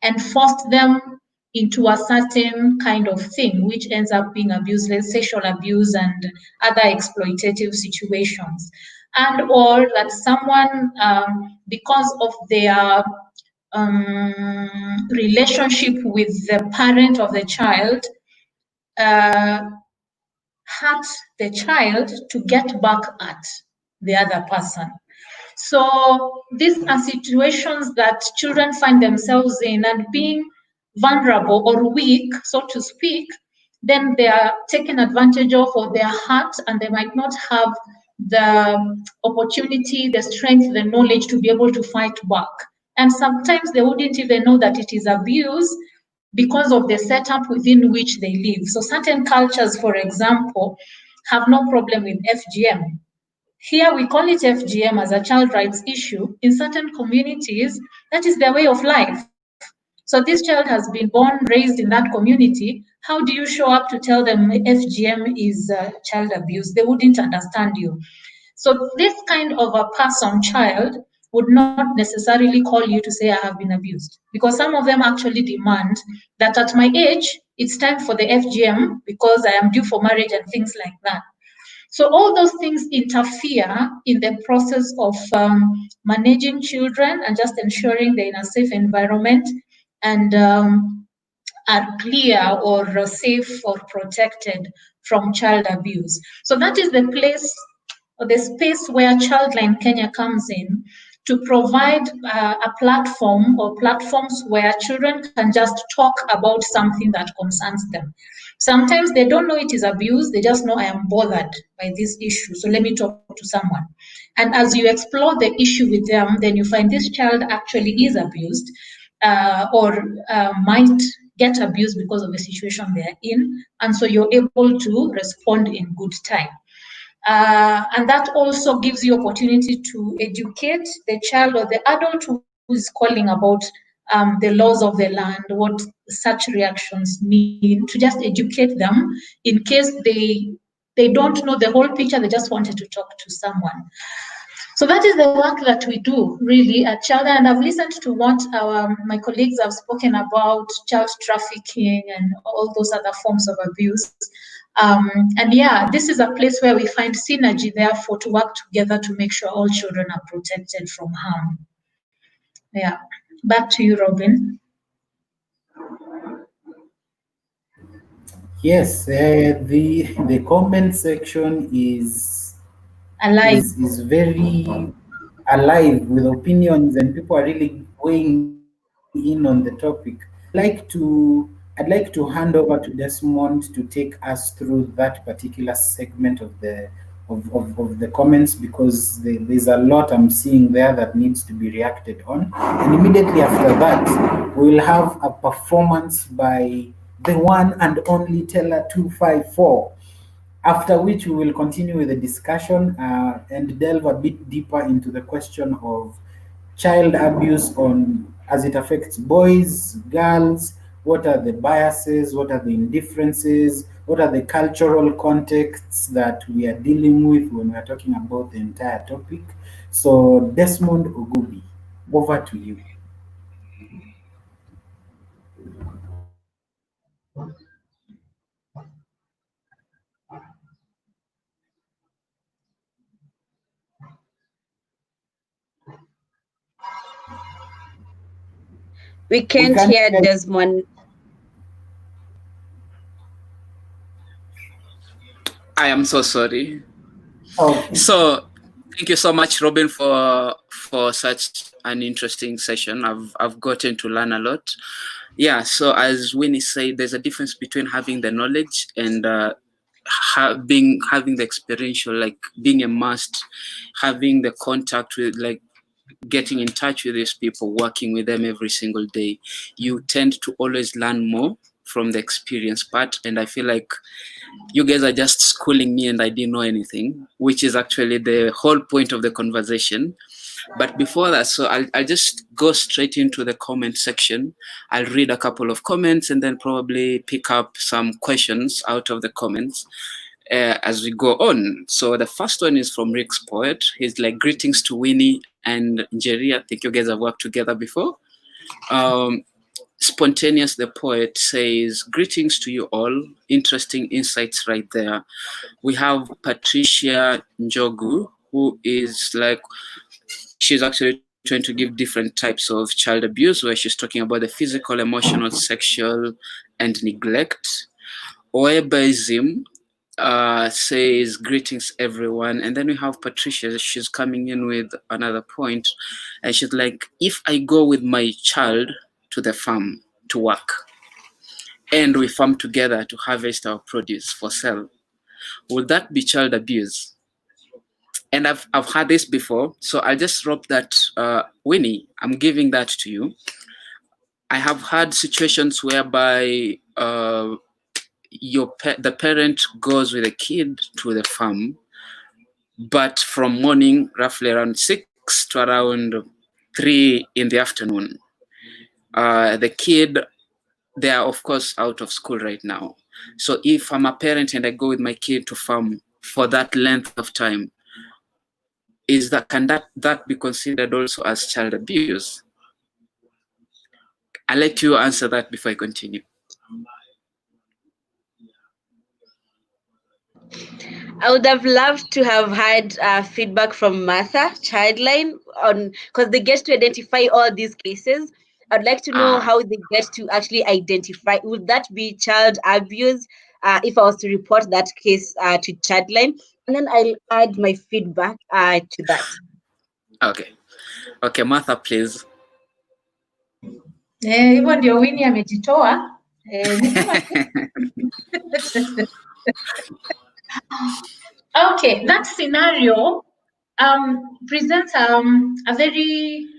I: and forced them into a certain kind of thing, which ends up being abuse, like sexual abuse and other exploitative situations. And or that someone, because of their relationship with the parent of the child, hurt the child to get back at the other person. So these are situations that children find themselves in, and being vulnerable or weak, so to speak, then they are taken advantage of, or they are hurt, and they might not have the opportunity, the strength, the knowledge to be able to fight back. And sometimes they wouldn't even know that it is abuse because of the setup within which they live. So certain cultures, for example, have no problem with FGM. Here we call it FGM as a child rights issue. In certain communities, that is their way of life. So this child has been born, raised in that community. How do you show up to tell them FGM is child abuse? They wouldn't understand you. So this kind of a person, child, would not necessarily call you to say, I have been abused. Because some of them actually demand that at my age, it's time for the FGM because I am due for marriage and things like that. So all those things interfere in the process of managing children and just ensuring they're in a safe environment and are clear or safe or protected from child abuse. So that is the place or the space where Childline Kenya comes in to provide a platform or platforms where children can just talk about something that concerns them. Sometimes they don't know it is abuse, they just know I am bothered by this issue, so let me talk to someone. And as you explore the issue with them, then you find this child actually is abused or might get abused because of the situation they're in, and so you're able to respond in good time. And that also gives you opportunity to educate the child or the adult who is calling about the laws of the land, what such reactions mean, to just educate them in case they don't know the whole picture, they just wanted to talk to someone. So that is the work that we do really at Child, and I've listened to what my colleagues have spoken about, child trafficking and all those other forms of abuse. And yeah, this is a place where we find synergy, therefore, to work together to make sure all children are protected from harm. Yeah, back to you, Robin.
D: Yes, the comment section is
I: Alive.
D: is very alive with opinions, and people are really weighing in on the topic. I'd like to hand over to Desmond to take us through that particular segment of the comments, because there's a lot I'm seeing there that needs to be reacted on. And immediately after that, we'll have a performance by the one and only Teller 254. After which we will continue with the discussion and delve a bit deeper into the question of child abuse on as it affects boys, girls. What are the biases? What are the indifferences? What are the cultural contexts that we are dealing with when we are talking about the entire topic? So Desmond Ogubi, over to you.
C: We can't hear Desmond.
A: I am so sorry.
D: Okay.
A: So thank you so much, Robin, for such an interesting session. I've gotten to learn a lot. Yeah, so as Winnie said, there's a difference between having the knowledge and having the experiential, like being immersed, having the contact with, like, getting in touch with these people, working with them every single day. You tend to always learn more from the experience part, and I feel like you guys are just schooling me and I didn't know anything, which is actually the whole point of the conversation. But before that, so I'll just go straight into the comment section. I'll read a couple of comments and then probably pick up some questions out of the comments as we go on. So the first one is from Rick's Poet. He's like, greetings to Winnie and Njeri. I think you guys have worked together before. Spontaneous the Poet says, greetings to you all. Interesting insights right there. We have Patricia Njogu, who is like, she's actually trying to give different types of child abuse, where she's talking about the physical, emotional, sexual, and neglect. Oebaism says, greetings everyone. And then we have Patricia, she's coming in with another point, and she's like, if I go with my child to the farm to work, and we farm together to harvest our produce for sale, would that be child abuse? And I've had this before, so I'll just drop that. Winnie, I'm giving that to you. I have had situations whereby the parent goes with a kid to the farm, but from morning, roughly around 6 to around 3 in the afternoon, the kid, they are of course out of school right now. So if I'm a parent and I go with my kid to farm for that length of time, can that be considered also as child abuse? I'll let you answer that before I continue.
C: I would have loved to have had feedback from Martha, Childline, on because they get to identify all these cases. I'd like to know how they get to actually identify. Would that be child abuse if I was to report that case to Childline? And then I'll add my feedback to that.
A: Okay, Martha, please.
I: Hivyo ndio Winnie amejitoa. Okay, that scenario presents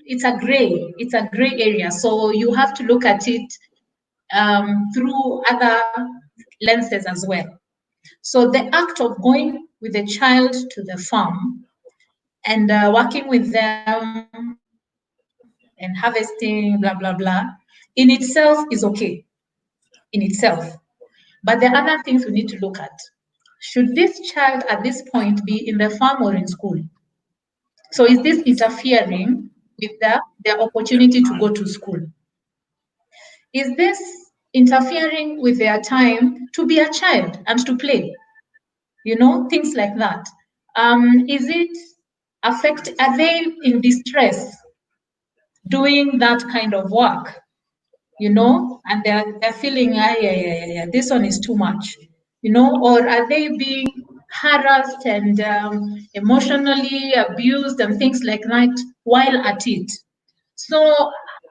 I: it's a gray area. So you have to look at it through other lenses as well. So the act of going with a child to the farm and working with them and harvesting, blah, blah, blah, in itself is okay, in itself. But there are other things we need to look at. Should this child at this point be in the farm or in school? So is this interfering with their opportunity to go to school? Is this interfering with their time to be a child and to play? You know, things like that. Is it are they in distress doing that kind of work? You know, and they're feeling, yeah, this one is too much, you know, or are they being harassed and emotionally abused and things like that while at it? So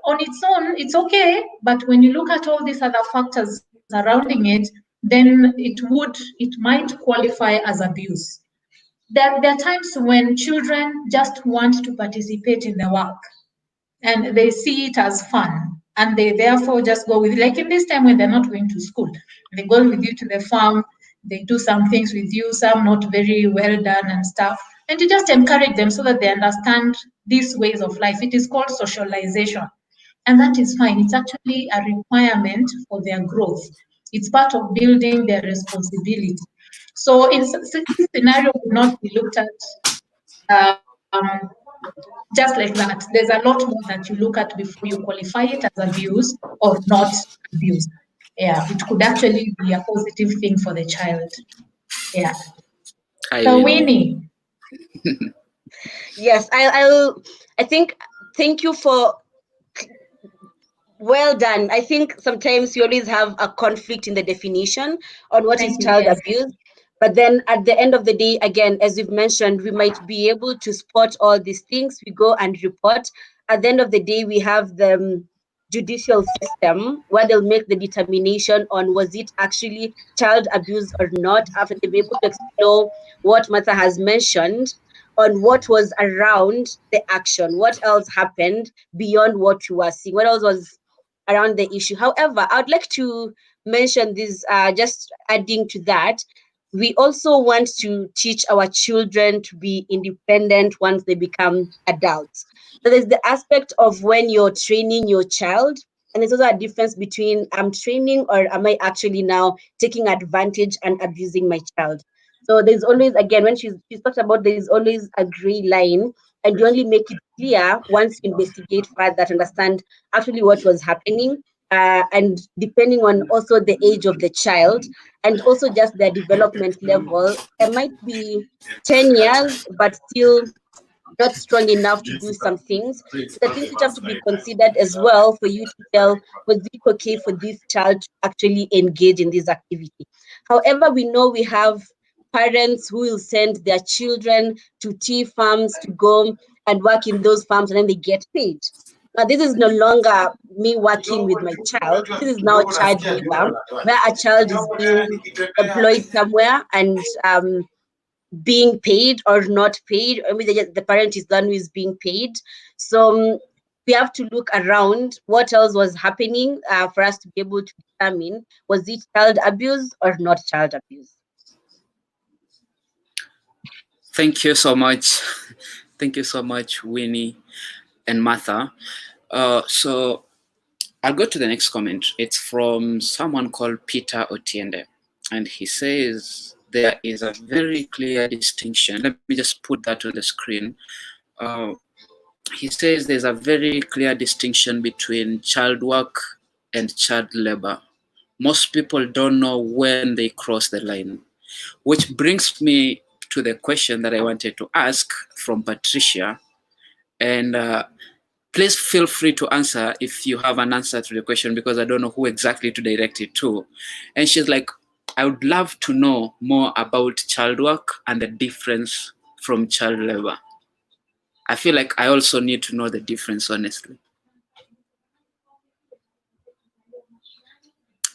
I: on its own, it's okay, but when you look at all these other factors surrounding it, then it might qualify as abuse. There are times when children just want to participate in the work and they see it as fun and they therefore just go with, like in this time when they're not going to school, they go with you to the farm, they do some things with you, some not very well done and stuff, and you just encourage them so that they understand these ways of life. It is called socialization, and that is fine. It's actually a requirement for their growth. It's part of building their responsibility. So in this scenario would not be looked at just like that. There's a lot more that you look at before you qualify it as abuse or not abuse. Yeah, it could actually be a positive thing for the child. Yeah. So Winnie.
C: Yes, I think, thank you for, well done. I think sometimes you always have a conflict in the definition on what is child abuse. But then at the end of the day, again, as you've mentioned, we might be able to spot all these things. We go and report. At the end of the day, we have the judicial system where they'll make the determination on was it actually child abuse or not, after they've been able to explore what Martha has mentioned on what was around the action, what else happened beyond what you were seeing, what else was around the issue. However, I'd like to mention this, just adding to that, we also want to teach our children to be independent once they become adults. So there's the aspect of when you're training your child, and there's also a difference between I'm training or am I actually now taking advantage and abusing my child. So there's always, again, when she's talked about, there's always a gray line, and you only make it clear once you investigate further to understand actually what was happening. And depending on also the age of the child and also just their development level, it might be 10 years, but still not strong enough to do some things. So the things which have to be considered as well for you to tell, was it okay for this child to actually engage in this activity? However, we know we have parents who will send their children to tea farms to go and work in those farms, and then they get paid. Now, this is no longer me working with my child. This is now child labor, where a child is being employed somewhere and being paid or not paid. I mean, the parent is the one who is being paid. So we have to look around what else was happening for us to be able to determine, was it child abuse or not child abuse?
A: Thank you so much. Thank you so much, Winnie and Martha. So I'll go to the next comment. It's from someone called Peter Otiende. And he says there is a very clear distinction. Let me just put that on the screen. He says there's a very clear distinction between child work and child labor. Most people don't know when they cross the line, which brings me to the question that I wanted to ask from Patricia. And please feel free to answer if you have an answer to the question, because I don't know who exactly to direct it to. And she's like, I would love to know more about child work and the difference from child labor. I feel like I also need to know the difference, honestly.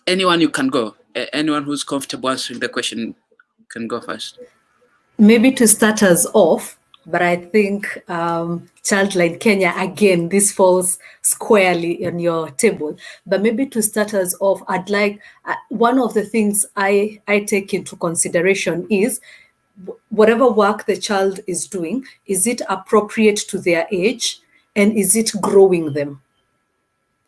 A: Anyone, you can go. Anyone who's comfortable answering the question can go first.
H: Maybe to start us off, but I think Childline Kenya, again, this falls squarely on your table. But maybe to start us off, I'd like, one of the things I take into consideration is whatever work the child is doing, is it appropriate to their age, and is it growing them?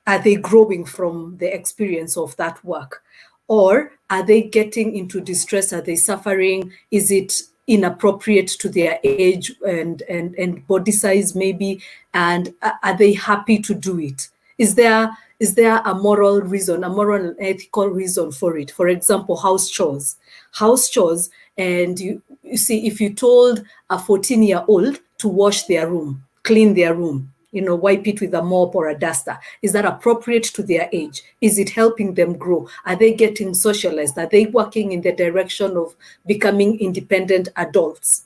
H: Are they growing from the experience of that work? Or are they getting into distress? Are they suffering? Is it inappropriate to their age and body size maybe? And are they happy to do it? Is there a moral reason, a moral and ethical reason for it? For example, house chores. House chores, and you see, if you told a 14-year-old to wash their room, clean their room, wipe it with a mop or a duster, is that appropriate to their age? Is it helping them grow? Are they getting socialized? Are they working in the direction of becoming independent adults,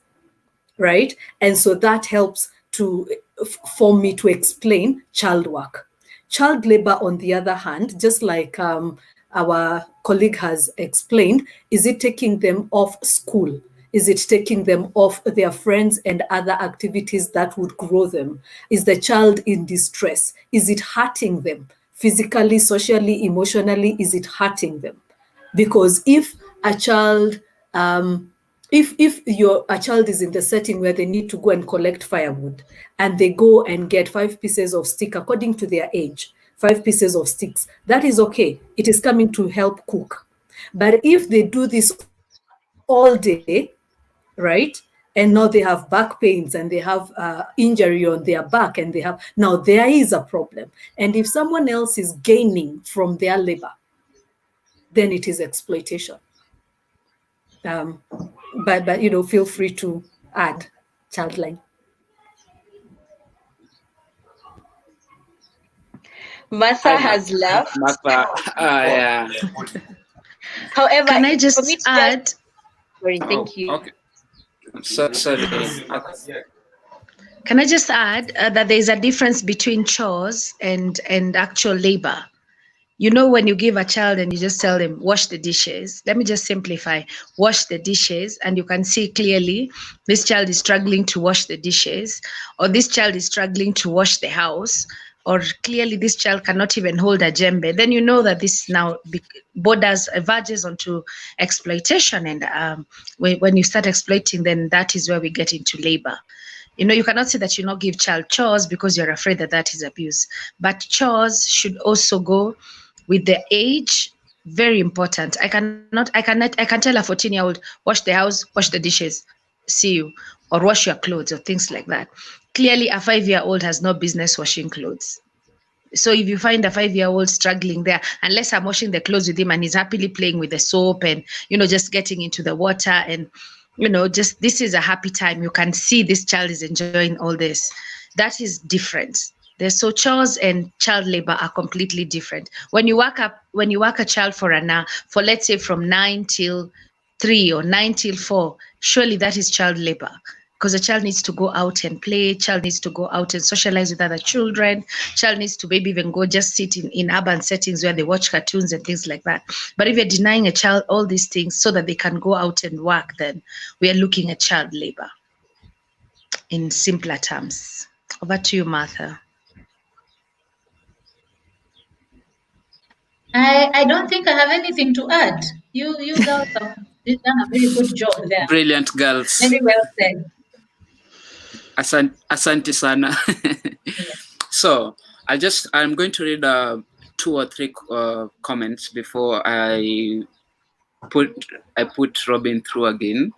H: right? And so that helps for me to explain child work. Child labor, on the other hand, just like our colleague has explained, is it taking them off school? Is it taking them off their friends and other activities that would grow them? Is the child in distress? Is it hurting them physically, socially, emotionally? Is it hurting them? Because if a child, if a child is in the setting where they need to go and collect firewood, and they go and get 5 pieces of stick according to their age, 5 pieces of sticks, that is okay. It is coming to help cook. But if they do this all day, right? And now they have back pains and they have injury on their back, and now there is a problem. And if someone else is gaining from their labor, then it is exploitation. But feel free to add, Childline.
C: Martha has left.
A: Martha, yeah.
C: However,
G: can I just add?
C: Sorry, thank you.
A: Okay. Sorry.
G: Can I just add that there's a difference between chores and actual labor? When you give a child and you just tell them, wash the dishes, let me just simplify, wash the dishes, and you can see clearly this child is struggling to wash the dishes, or this child is struggling to wash the house. or clearly this child cannot even hold a djembe, then you know that this now borders, verges onto exploitation. And when you start exploiting, then that is where we get into labor. You know, you cannot say that you not give child chores because you're afraid that that is abuse. But chores should also go with the age. Very important. I can tell a 14-year-old, wash the house, wash the dishes, see you, or wash your clothes, or things like that. Clearly, a 5-year-old has no business washing clothes. So if you find a 5-year-old struggling there, unless I'm washing the clothes with him and he's happily playing with the soap and, you know, just getting into the water and, you know, just this is a happy time. You can see this child is enjoying all this. That is different. So chores and child labor are completely different. When you work a child for an hour, for let's say from 9 till 3 or 9 till 4, surely that is child labor. Because a child needs to go out and play, child needs to go out and socialize with other children, child needs to maybe even go just sit in urban settings where they watch cartoons and things like that. But if you're denying a child all these things so that they can go out and work, then we are looking at child labor in simpler terms. Over to you, Martha.
I: I don't think I have anything to add. You girls have done a very good job there.
A: Brilliant girls.
I: Very well said.
A: Asante sana. So I'm going to read 2 or 3 comments before I put Robin through again.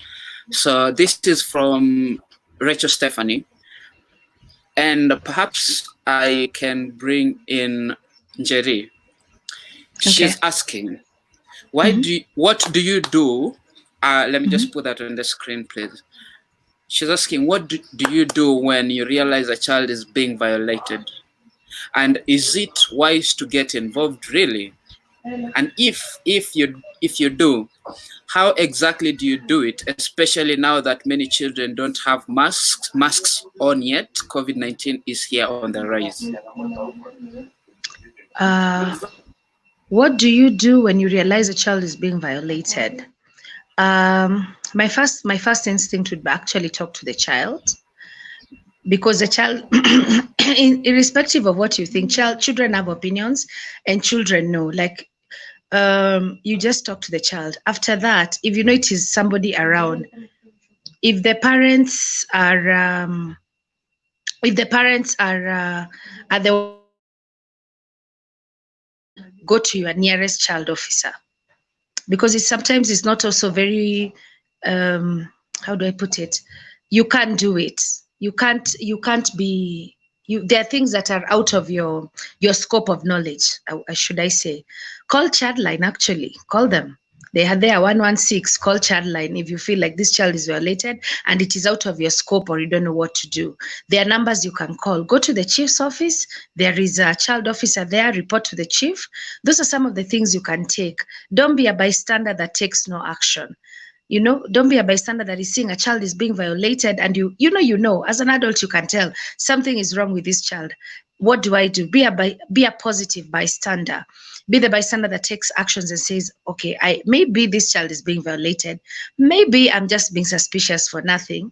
A: So this is from Rachel Stephanie, and perhaps I can bring in Jerry. Okay. She's asking, what do you do? Let me just put that on the screen, please. She's asking, what do you do when you realize a child is being violated? And is it wise to get involved, really? And if you do, how exactly do you do it, especially now that many children don't have masks on yet? COVID-19 is here on the rise.
G: What do you do when you realize a child is being violated? My first instinct would be actually talk to the child, because the child, irrespective of what you think, children have opinions and children know. Like, you just talk to the child. After that, if you know it is somebody around, if the parents are the go to your nearest child officer, because sometimes it's not also very, how do I put it? You can't do it. You can't be, there are things that are out of your scope of knowledge, should I say. Call Childline, actually. Call them. They have their 116, call Childline if you feel like this child is violated and it is out of your scope or you don't know what to do. There are numbers you can call. Go to the chief's office. There is a child officer there, report to the chief. Those are some of the things you can take. Don't be a bystander that takes no action. You know, don't be a bystander that is seeing a child is being violated and you know, as an adult, you can tell something is wrong with this child. What do I do? Be a positive bystander. Be the bystander that takes actions and says, okay, maybe this child is being violated. Maybe I'm just being suspicious for nothing.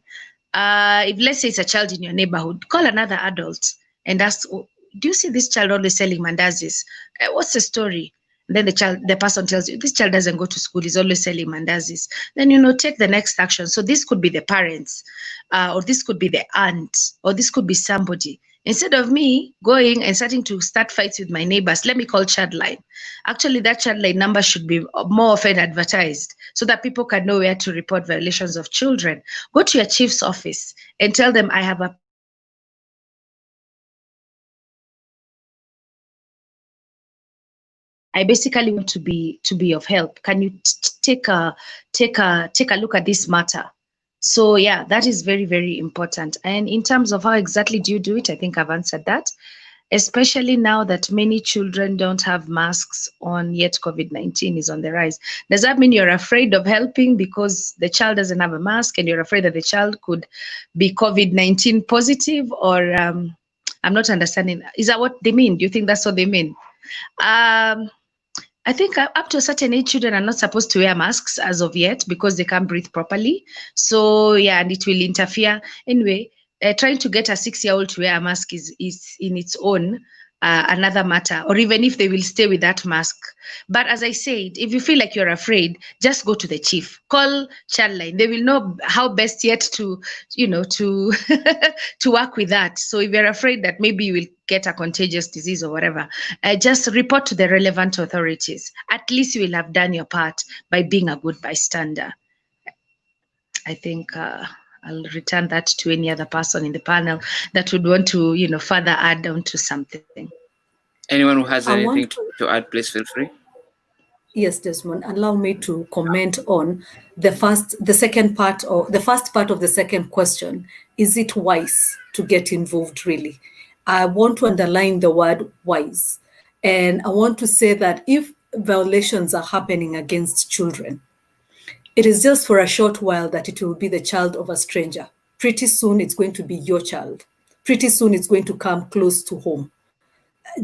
G: If let's say it's a child in your neighborhood, call another adult and ask, oh, do you see this child always selling mandazis? What's the story? Then the person tells you, this child doesn't go to school, he's always selling mandazis. Then, you know, take the next action. So this could be the parents, or this could be the aunt, or this could be somebody. Instead of me going and starting to start fights with my neighbors, let me call Childline. Actually, that Childline number should be more often advertised so that people can know where to report violations of children. Go to your chief's office and tell them, I basically want to be of help. Can you take a look at this matter? So yeah, that is very, very important. And in terms of how exactly do you do it, I think I've answered that. Especially now that many children don't have masks on, yet COVID-19 is on the rise. Does that mean you're afraid of helping because the child doesn't have a mask and you're afraid that the child could be COVID-19 positive? Or I'm not understanding. Is that what they mean? Do you think that's what they mean? I think up to a certain age, children are not supposed to wear masks as of yet because they can't breathe properly. So yeah, and it will interfere. Anyway, trying to get a 6-year-old to wear a mask is in its own another matter, or even if they will stay with that mask. But as I said, if you feel like you're afraid, just go to the chief, call Childline. They will know how best yet to, to to work with that. So if you're afraid that maybe you will get a contagious disease or whatever, just report to the relevant authorities. At least you will have done your part by being a good bystander. I think I'll return that to any other person in the panel that would want to, further add on to something.
A: Anyone who has anything to add, please feel free.
H: Yes, Desmond, allow me to comment on the first part of the second question. Is it wise to get involved, really? I want to underline the word wise. And I want to say that if violations are happening against children, it is just for a short while that it will be the child of a stranger. Pretty soon it's going to be your child. Pretty soon it's going to come close to home.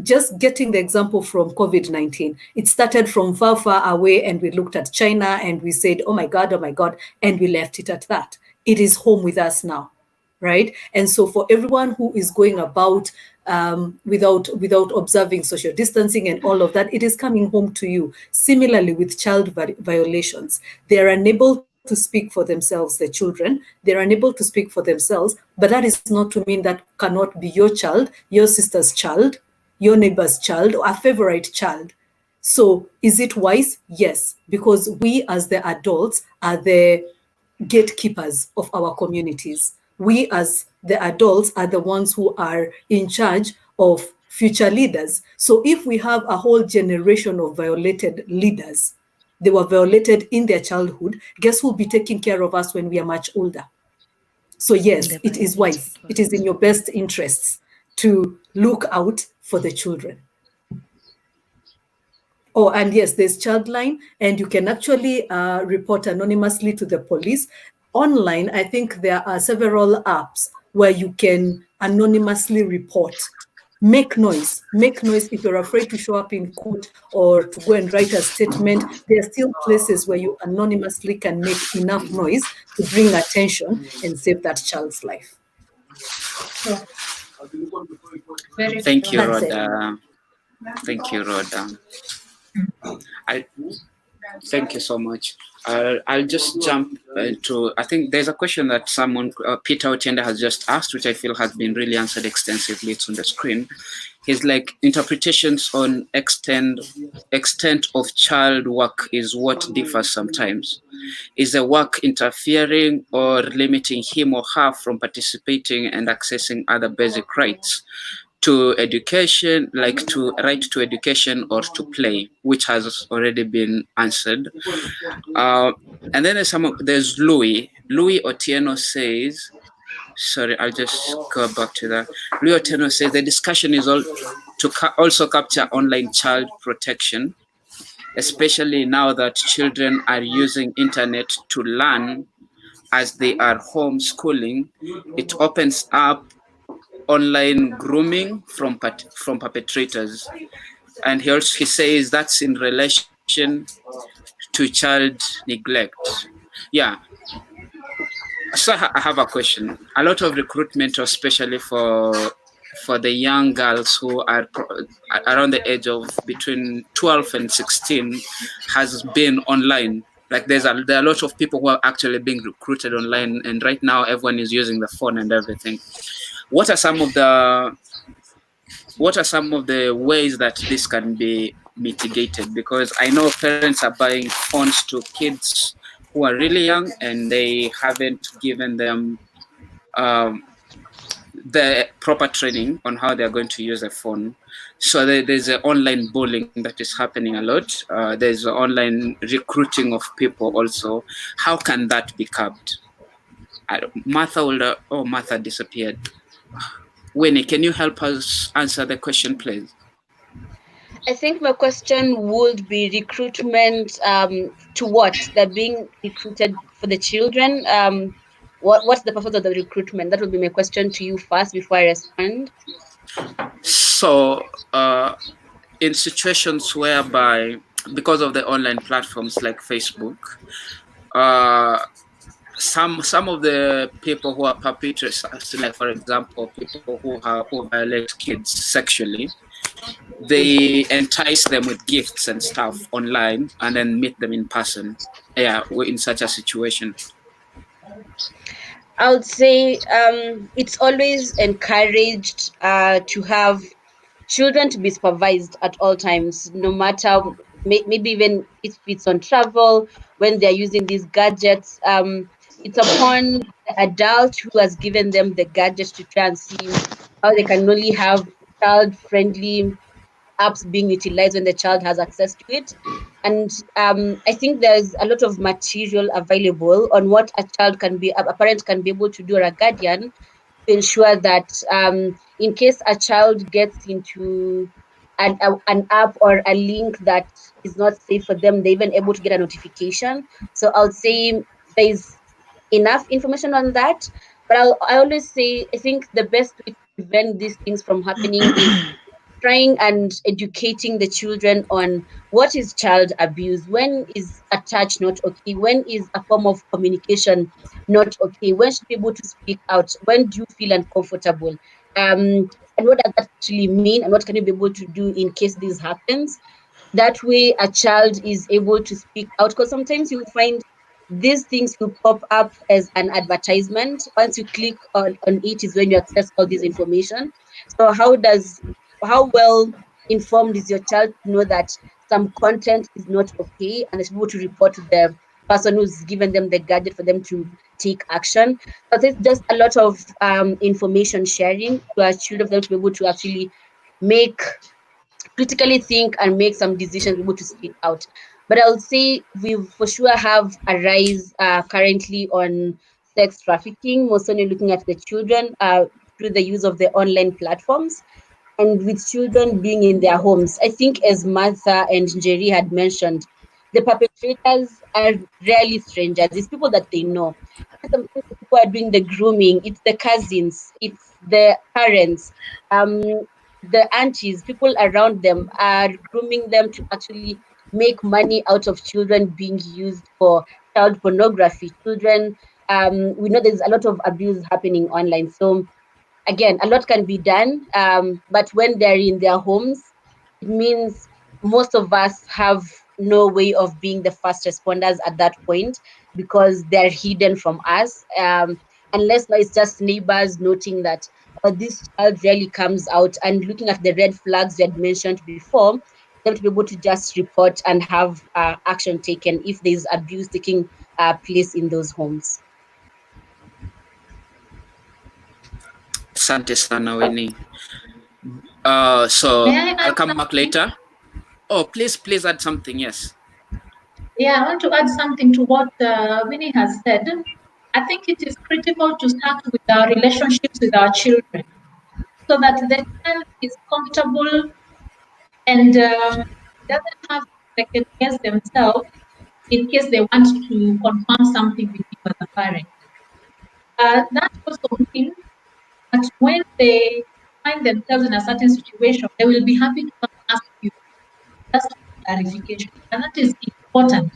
H: Just getting the example from COVID-19, it started from far, far away, and we looked at China and we said, oh my God, and we left it at that. It is home with us now, right? And so for everyone who is going about without observing social distancing and all of that, it is coming home to you. Similarly with child violations, they are unable to speak for themselves, the children, they're unable to speak for themselves, but that is not to mean that cannot be your child, your sister's child, your neighbor's child, or a favorite child. So is it wise? Yes, because we as the adults are the gatekeepers of our communities. We as the adults are the ones who are in charge of future leaders. So if we have a whole generation of violated leaders, they were violated in their childhood, guess who will be taking care of us when we are much older? So yes, it is wise. It is in your best interests to look out for the children. Oh, and yes, there's Childline, and you can actually report anonymously to the police. Online, I think there are several apps where you can anonymously report. Make noise if you're afraid to show up in court or to go and write a statement. There are still places where you anonymously can make enough noise to bring attention and save that child's life.
A: Thank you, Rhoda. Thank you, Rhoda. Thank you so much. I'll just jump into, I think there's a question that someone, Peter Otienda, has just asked, which I feel has been really answered extensively. It's on the screen. He's like, interpretations on extent of child work is what differs sometimes. Is the work interfering or limiting him or her from participating and accessing other basic rights to education, like to right to education or to play, which has already been answered. And then there's Louis Otieno says, sorry, I'll just go back to that. Louis Otieno says the discussion is all to also capture online child protection, especially now that children are using internet to learn as they are homeschooling. It opens up online grooming from perpetrators, and he says that's in relation to child neglect. Yeah. So I have a question. A lot of recruitment, especially for the young girls who are around the age of between 12 and 16, has been online. Like there are a lot of people who are actually being recruited online, and right now everyone is using the phone and everything. What are some of the ways that this can be mitigated? Because I know parents are buying phones to kids who are really young and they haven't given them the proper training on how they're going to use a phone. So there's an online bullying that is happening a lot. There's online recruiting of people also. How can that be curbed? Martha disappeared. Winnie, can you help us answer the question, please?
C: I think my question would be recruitment to what? They're being recruited for the children. What's the purpose of the recruitment? That would be my question to you first before I respond.
A: So in situations whereby, because of the online platforms like Facebook, some of the people who are perpetrators, like for example, people who violate kids sexually, they entice them with gifts and stuff online and then meet them in person. Yeah, we're in such a situation.
C: I would say it's always encouraged to have children to be supervised at all times, no matter maybe even if it's on travel, when they're using these gadgets. It's upon the adult who has given them the gadgets to try and see how they can only have child-friendly apps being utilized when the child has access to it. And I think there's a lot of material available on what a parent can be able to do, or a guardian, to ensure that in case a child gets into an app or a link that is not safe for them, they're even able to get a notification. So I'll say there's enough information on that. But I always say I think the best way to prevent these things from happening is trying and educating the children on what is child abuse, when is a touch not okay, when is a form of communication not okay, when should be able to speak out, when do you feel uncomfortable, and what does that actually mean, and what can you be able to do in case this happens. That way a child is able to speak out, because sometimes you'll find these things will pop up as an advertisement. Once you click on it is when you access all this information. So how well informed is your child to know that some content is not okay, and is able to report to the person who's given them the gadget for them to take action. But it's just a lot of information sharing to our children for them to be able to actually make critically think and make some decisions, be able to speak out. But I would say we for sure have a rise currently on sex trafficking, mostly looking at the children through the use of the online platforms, and with children being in their homes. I think, as Martha and Jerry had mentioned, the perpetrators are rarely strangers. It's people that they know. Sometimes the people are doing the grooming. It's the cousins. It's the parents. The aunties, people around them are grooming them to actually make money out of children being used for child pornography. Children, we know there's a lot of abuse happening online. So again, a lot can be done, but when they're in their homes, it means most of us have no way of being the first responders at that point, because they're hidden from us. Unless now it's just neighbors noting that this child really comes out, and looking at the red flags you had mentioned before, them to be able to just report and have action taken if there's abuse taking place in those homes.
A: Asante sana Winnie. So
I: May I
A: I'll
I: add
A: come back
I: something?
A: later. Oh, please add something. Yes.
I: Yeah, I want to add something to what Winnie has said. I think it is critical to start with our relationships with our children, so that the child is comfortable and doesn't have to second guess themselves in case they want to confirm something with you as a parent. That also means that when they find themselves in a certain situation, they will be happy to come ask you just for clarification. And that is important,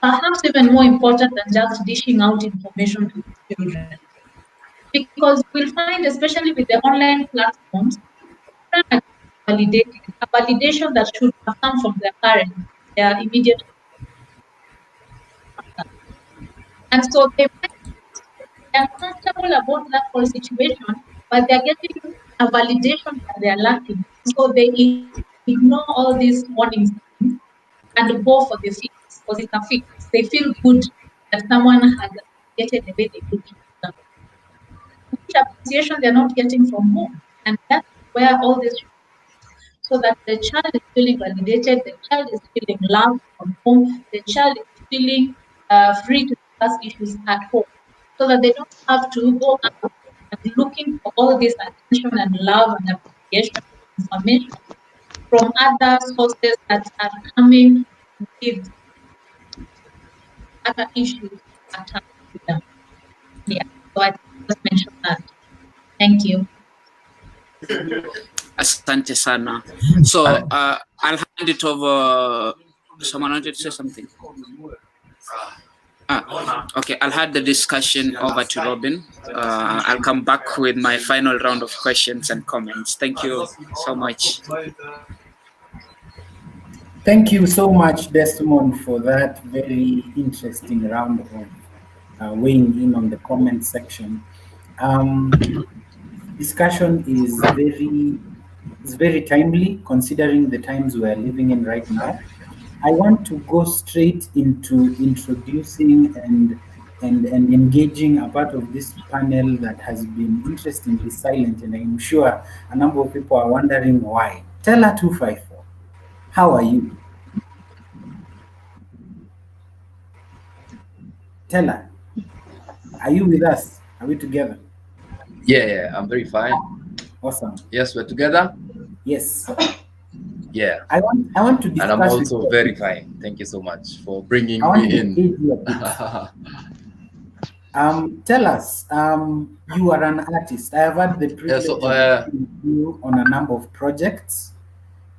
I: perhaps even more important than just dishing out information to children. Because we'll find, especially with the online platforms, children are validated, a validation that should have come from their parents, their immediate. And so they're comfortable about that whole situation, but they're getting a validation that they're lacking. So they ignore all these warning signs and go for the fix, because it's a fix. They feel good that someone has appreciated the way they look at them, which appreciation they're not getting from home. And that's where all this, so that the child is feeling validated, the child is feeling loved from home, the child is feeling free to discuss issues at home, so that they don't have to go out and looking for all this attention and love and appreciation and information from other sources that are coming with other issues attached to them. Yeah, so I just mentioned that. Thank you.
A: Asante sana. So I'll hand it over. Someone wanted to say something. Okay, I'll hand the discussion over to Robin. I'll come back with my final round of questions and comments. Thank you so much.
D: Thank you so much, Desmond, for that very interesting round of weighing in on the comment section. Discussion is very timely considering the times we are living in right now. I want to go straight into introducing and engaging a part of this panel that has been interestingly silent, and I'm sure a number of people are wondering why. Teller 254, how are you? Teller, are you with us? Are we together?
B: Yeah, I'm very fine.
D: Awesome.
B: Yes, we're together.
D: Yes.
B: Yeah.
D: I want to
B: And
D: discuss
B: I'm
D: with
B: also
D: you.
B: very fine. Thank you so much for bringing
D: I want
B: me
D: to
B: in.
D: engage you a bit. Tell us, you are an artist. I have had the privilege of working with you on a number of projects,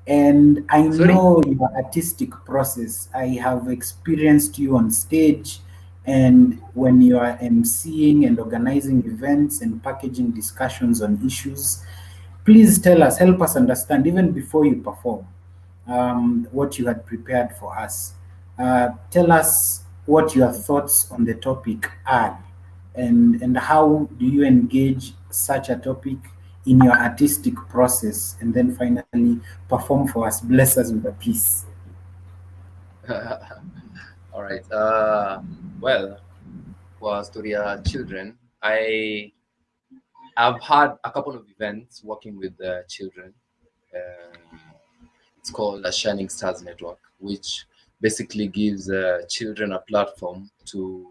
D: and I know your artistic process. I have experienced you on stage, and when you are emceeing and organizing events and packaging discussions on issues. Please tell us, help us understand, even before you perform, what you had prepared for us. Tell us what your thoughts on the topic are, and how do you engage such a topic in your artistic process, and then finally perform for us. Bless us with a piece.
B: All right. Well, for Astoria children, I've had a couple of events working with children. It's called a Shining Stars Network, which basically gives children a platform to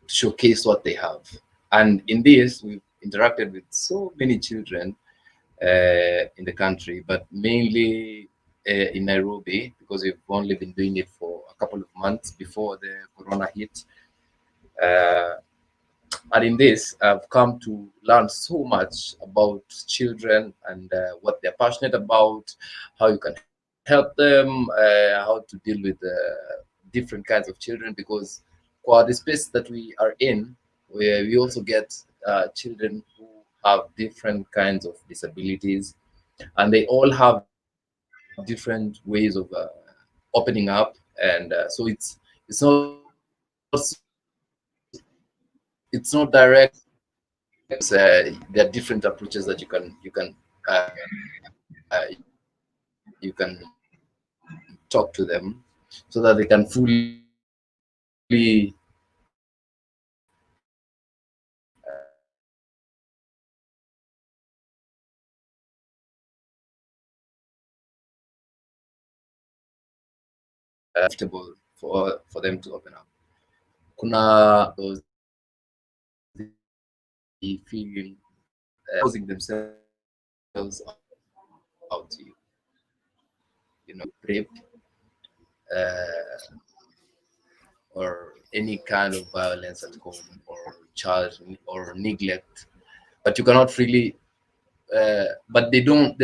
B: showcase what they have. And in this, we've interacted with so many children in the country, but mainly in Nairobi, because we've only been doing it for a couple of months before the corona hit. And in this, I've come to learn so much about children and what they're passionate about, how you can help them, how to deal with different kinds of children. Because for the space that we are in, we also get children who have different kinds of disabilities, and they all have different ways of opening up. And so it's not direct. There are different approaches that you can talk to them so that they can fully comfortable for them to open up. Kuna those feel exposing themselves out to you, rape, or any kind of violence at home, or child or neglect, but you cannot really but they don't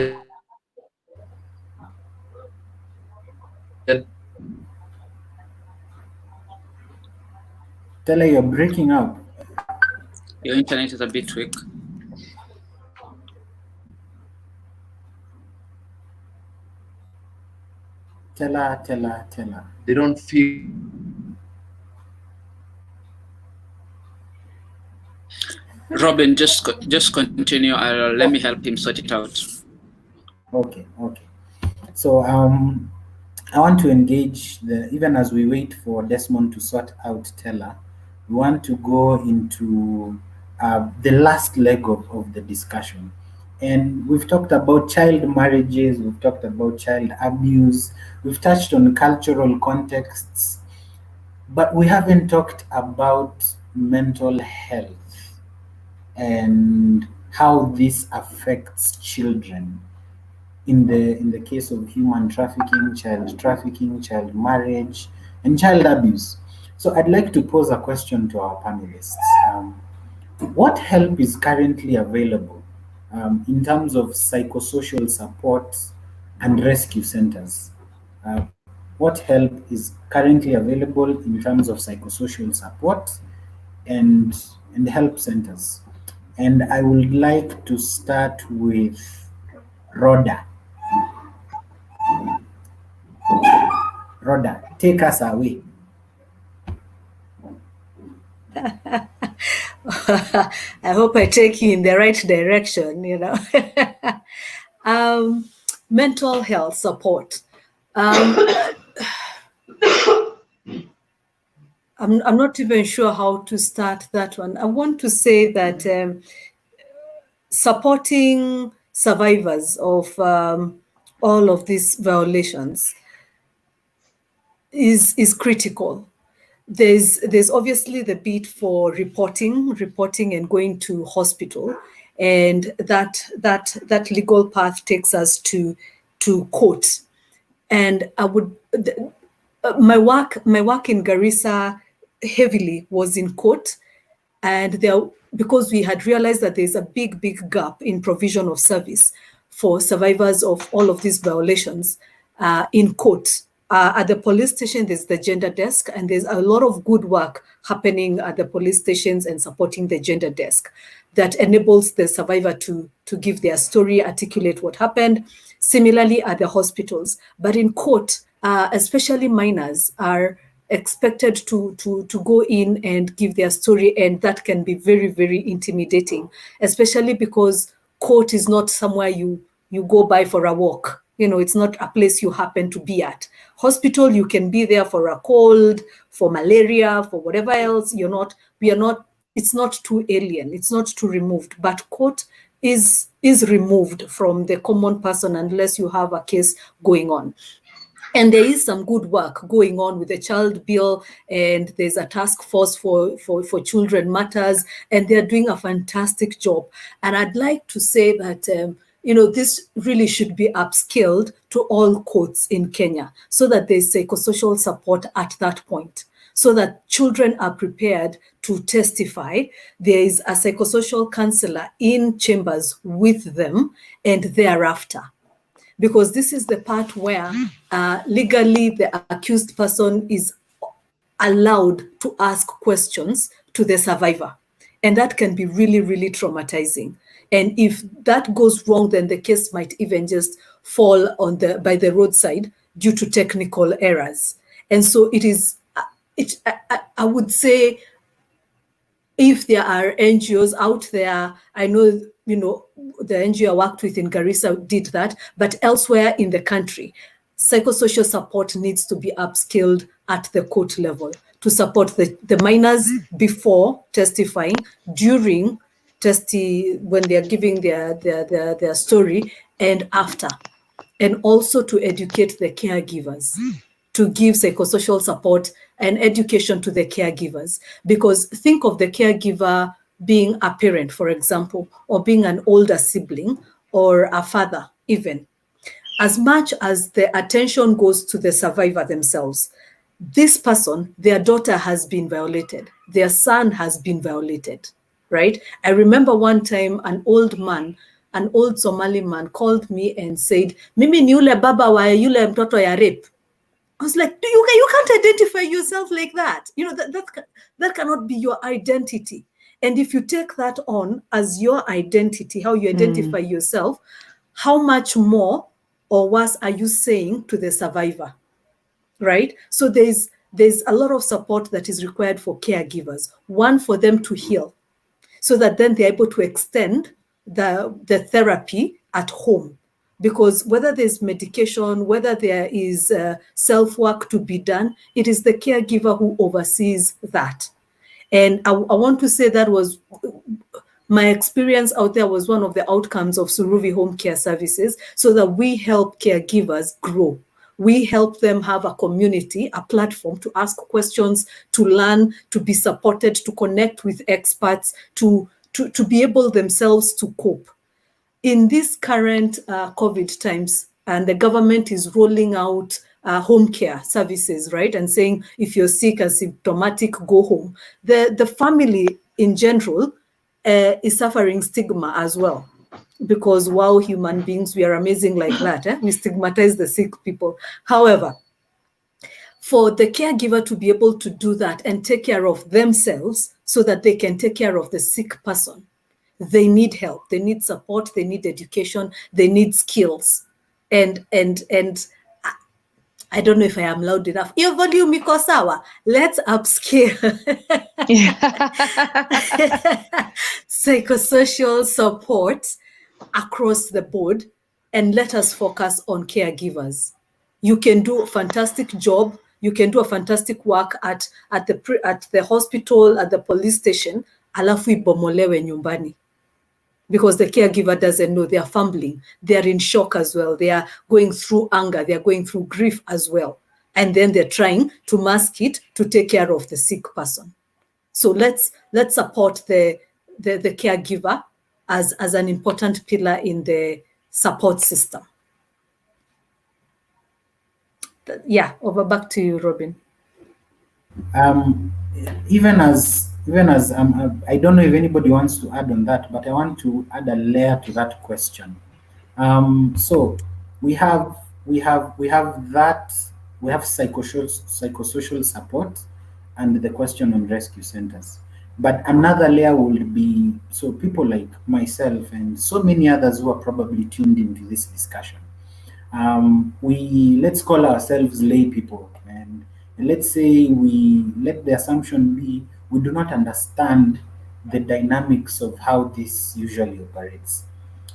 D: Tell her you're breaking up.
A: Your internet is a bit weak.
D: Tell her.
B: they don't feel
A: Robin, just continue. Let me help him sort it out.
D: Okay. So I want to engage even as we wait for Desmond to sort out Teller, we want to go into the last leg of the discussion. And we've talked about child marriages, we've talked about child abuse, we've touched on cultural contexts, but we haven't talked about mental health and how this affects children in the case of human trafficking, child marriage, and child abuse. So I'd like to pose a question to our panelists. What help is currently available in terms of psychosocial support and rescue centers? what help is currently available in terms of psychosocial support and help centers. And I would like to start with Rhoda. Rhoda, take us away.
H: I hope I take you in the right direction, you know. Mental health support. I'm not even sure how to start that one. I want to say that supporting survivors of all of these violations is critical. There's obviously the bit for reporting and going to hospital, and that legal path takes us to court. And I would my work in Garissa heavily was in court, and because we had realized that there's a big gap in provision of service for survivors of all of these violations in court. At the police station, there's the gender desk, and there's a lot of good work happening at the police stations and supporting the gender desk that enables the survivor to give their story, articulate what happened. Similarly, at the hospitals. But in court, especially minors are expected to go in and give their story, and that can be very intimidating, especially because court is not somewhere you go by for a walk. You know, it's not a place you happen to be at. Hospital, you can be there for a cold, for malaria, for whatever else. It's not too alien, it's not too removed. But court is removed from the common person unless you have a case going on. And there is some good work going on with the child bill, and there's a task force for children matters, and they're doing a fantastic job. And I'd like to say that this really should be upscaled to all courts in Kenya, so that there's psychosocial support at that point, so that children are prepared to testify. There is a psychosocial counselor in chambers with them, and thereafter. Because this is the part where legally the accused person is allowed to ask questions to the survivor. And that can be really traumatizing. And if that goes wrong, then the case might even just fall by the roadside due to technical errors. And so I would say, if there are NGOs out there, I know, the NGO I worked with in Garissa did that, but elsewhere in the country, psychosocial support needs to be upskilled at the court level to support the minors before testifying, during when they're giving their story, and after. And also to educate the caregivers, to give psychosocial support and education to the caregivers. Because think of the caregiver being a parent, for example, or being an older sibling or a father even. As much as the attention goes to the survivor themselves, this person, their daughter has been violated, their son has been violated, right? I remember one time an old Somali man called me and said, "Mimi ni yule baba wa yule mtoto ya rape." I was like, you can't identify yourself like that. That cannot be your identity. And if you take that on as your identity, how you identify yourself, how much more or worse are you saying to the survivor, right? So there's a lot of support that is required for caregivers. One, for them to heal, so that then they're able to extend the therapy at home. Because whether there's medication, whether there is self-work to be done, it is the caregiver who oversees that. And I want to say that was my experience out there, was one of the outcomes of Suruvi Home Care Services, so that we help caregivers grow. We help them have a community, a platform to ask questions, to learn, to be supported, to connect with experts, to be able themselves to cope. In these current COVID times, and the government is rolling out home care services, right? And saying, if you're sick and symptomatic, go home. The family in general is suffering stigma as well. Because wow, human beings, we are amazing like that. We stigmatize the sick people. However, for the caregiver to be able to do that and take care of themselves so that they can take care of the sick person, they need help, they need support, they need education, they need skills. And I don't know if I am loud enough. Your volume iko sawa. Let's upscale psychosocial support across the board, and let us focus on caregivers. You can do a fantastic job. You can do a fantastic work at the hospital, at the police station, alafu ibomolewe nyumbani. Because the caregiver doesn't know, they are fumbling, they are in shock as well, they are going through anger, they are going through grief as well. And then they're trying to mask it to take care of the sick person. So let's support the caregiver as an important pillar in the support system. Yeah, over back to you, Robin.
D: Even as I don't know if anybody wants to add on that, but I want to add a layer to that question. So we have psychosocial support and the question on rescue centers. But another layer would be, so people like myself and so many others who are probably tuned into this discussion. Let's call ourselves lay people, and let's say we let the assumption be we do not understand the dynamics of how this usually operates.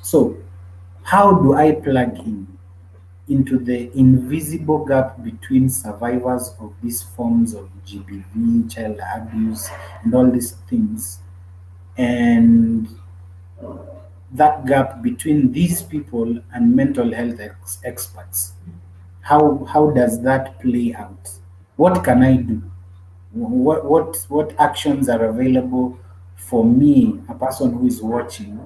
D: So how do I plug into the invisible gap between survivors of these forms of GBV, child abuse, and all these things, and that gap between these people and mental health experts? How does that play out? What can I do? What actions are available for me, a person who is watching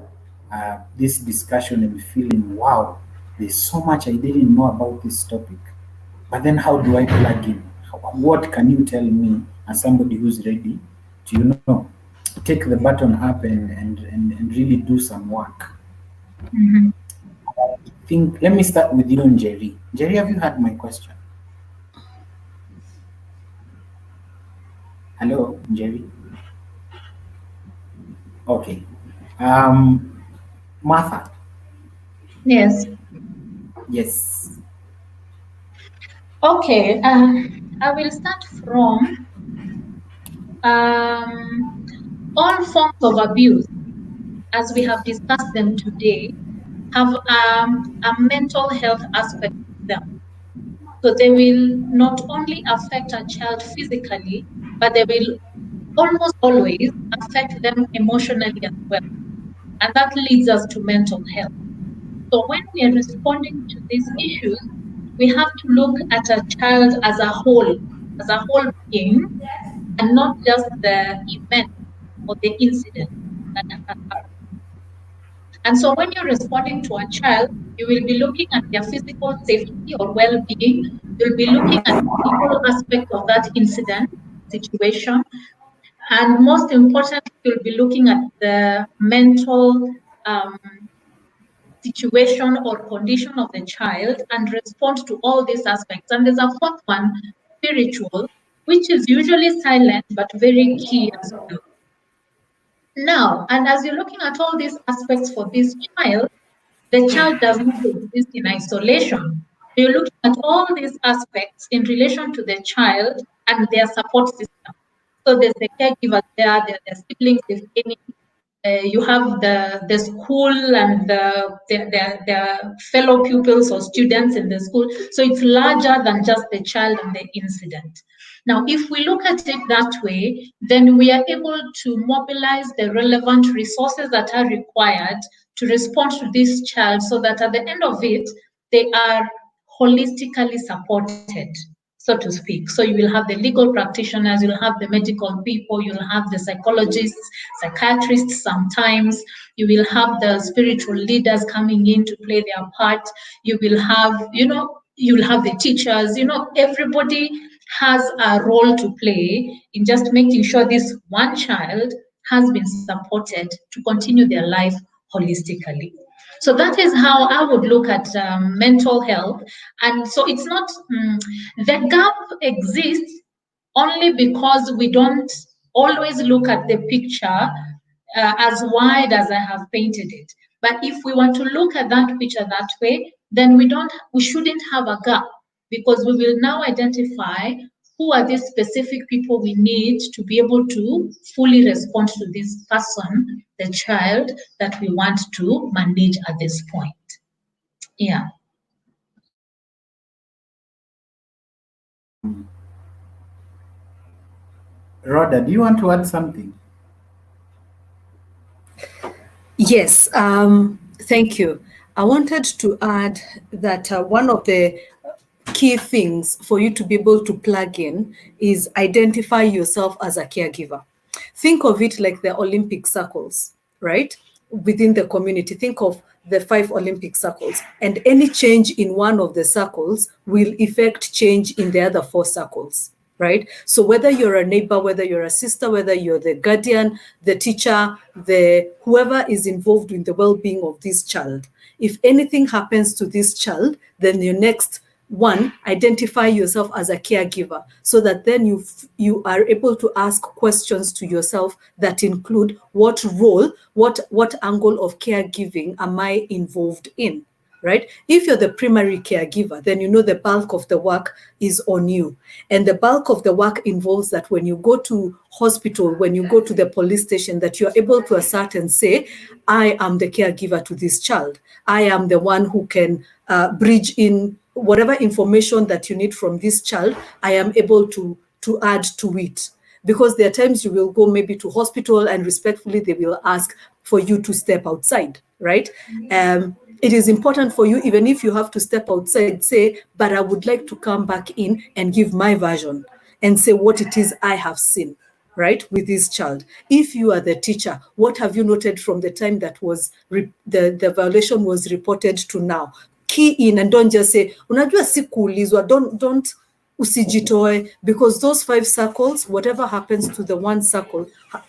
D: this discussion and feeling, wow, there's so much I didn't know about this topic. But then how do I plug in? What can you tell me as somebody who's ready to, take the button up and really do some work?
I: Mhm.
D: Let me start with you and Jerry. Jerry, have you heard my question? Hello, Jerry. Okay. Martha.
I: Yes.
D: Yes.
I: Okay. I will start from all forms of abuse, as we have discussed them today, have a mental health aspect to them. So they will not only affect a child physically, but they will almost always affect them emotionally as well. And that leads us to mental health. So when we are responding to these issues, we have to look at a child as a whole being, and not just the event or the incident that has happened. And so when you're responding to a child, you will be looking at their physical safety or well-being. You'll be looking at the legal aspect of that incident, situation. And most importantly, you'll be looking at the mental situation or condition of the child and respond to all these aspects. And there's a fourth one, spiritual, which is usually silent but very key as well. Now, and as you're looking at all these aspects for this child, the child does not exist in isolation. You're looking at all these aspects in relation to the child and their support system. So there's the caregivers there are the siblings, if any. You have the school and the fellow pupils or students in the school. So it's larger than just the child and the incident. Now, if we look at it that way, then we are able to mobilize the relevant resources that are required to respond to this child so that at the end of it, they are holistically supported, so to speak. So you will have the legal practitioners, you'll have the medical people, you'll have the psychologists, psychiatrists sometimes, you will have the spiritual leaders coming in to play their part, you will have, you'll have the teachers, everybody has a role to play in just making sure this one child has been supported to continue their life holistically. So that is how I would look at mental health. And so it's not, the gap exists only because we don't always look at the picture as wide as I have painted it. But if we want to look at that picture that way, then we shouldn't have a gap, because we will now identify who are these specific people we need to be able to fully respond to this person, the child that we want to manage at this point. Yeah.
D: Rhoda, do you want to add something?
H: Yes, thank you. I wanted to add that one of the key things for you to be able to plug in is identify yourself as a caregiver. Think of it like the Olympic circles, right? Within the community, think of the 5 Olympic circles, and any change in one of the circles will effect change in the other 4 circles, right? So whether you're a neighbor, whether you're a sister, whether you're the guardian, the teacher, the whoever is involved in the well-being of this child, if anything happens to this child, then your next one, identify yourself as a caregiver, so that then you are able to ask questions to yourself that include what role, what angle of caregiving am I involved in, right? If you're the primary caregiver, then you know the bulk of the work is on you. And the bulk of the work involves that when you go to hospital, when you go to the police station, that you're able to assert and say, I am the caregiver to this child. I am the one who can bridge in whatever information that you need from this child. I am able to add to it. Because there are times you will go maybe to hospital and respectfully they will ask for you to step outside, right? It is important for you, even if you have to step outside, say, but I would like to come back in and give my version and say what it is I have seen, right, with this child. If you are the teacher, what have you noted from the time that was the violation was reported to now? Key in and don't just say, unajua sikuulizwa, don't usijitoe, because those 5 circles, whatever happens to the one circle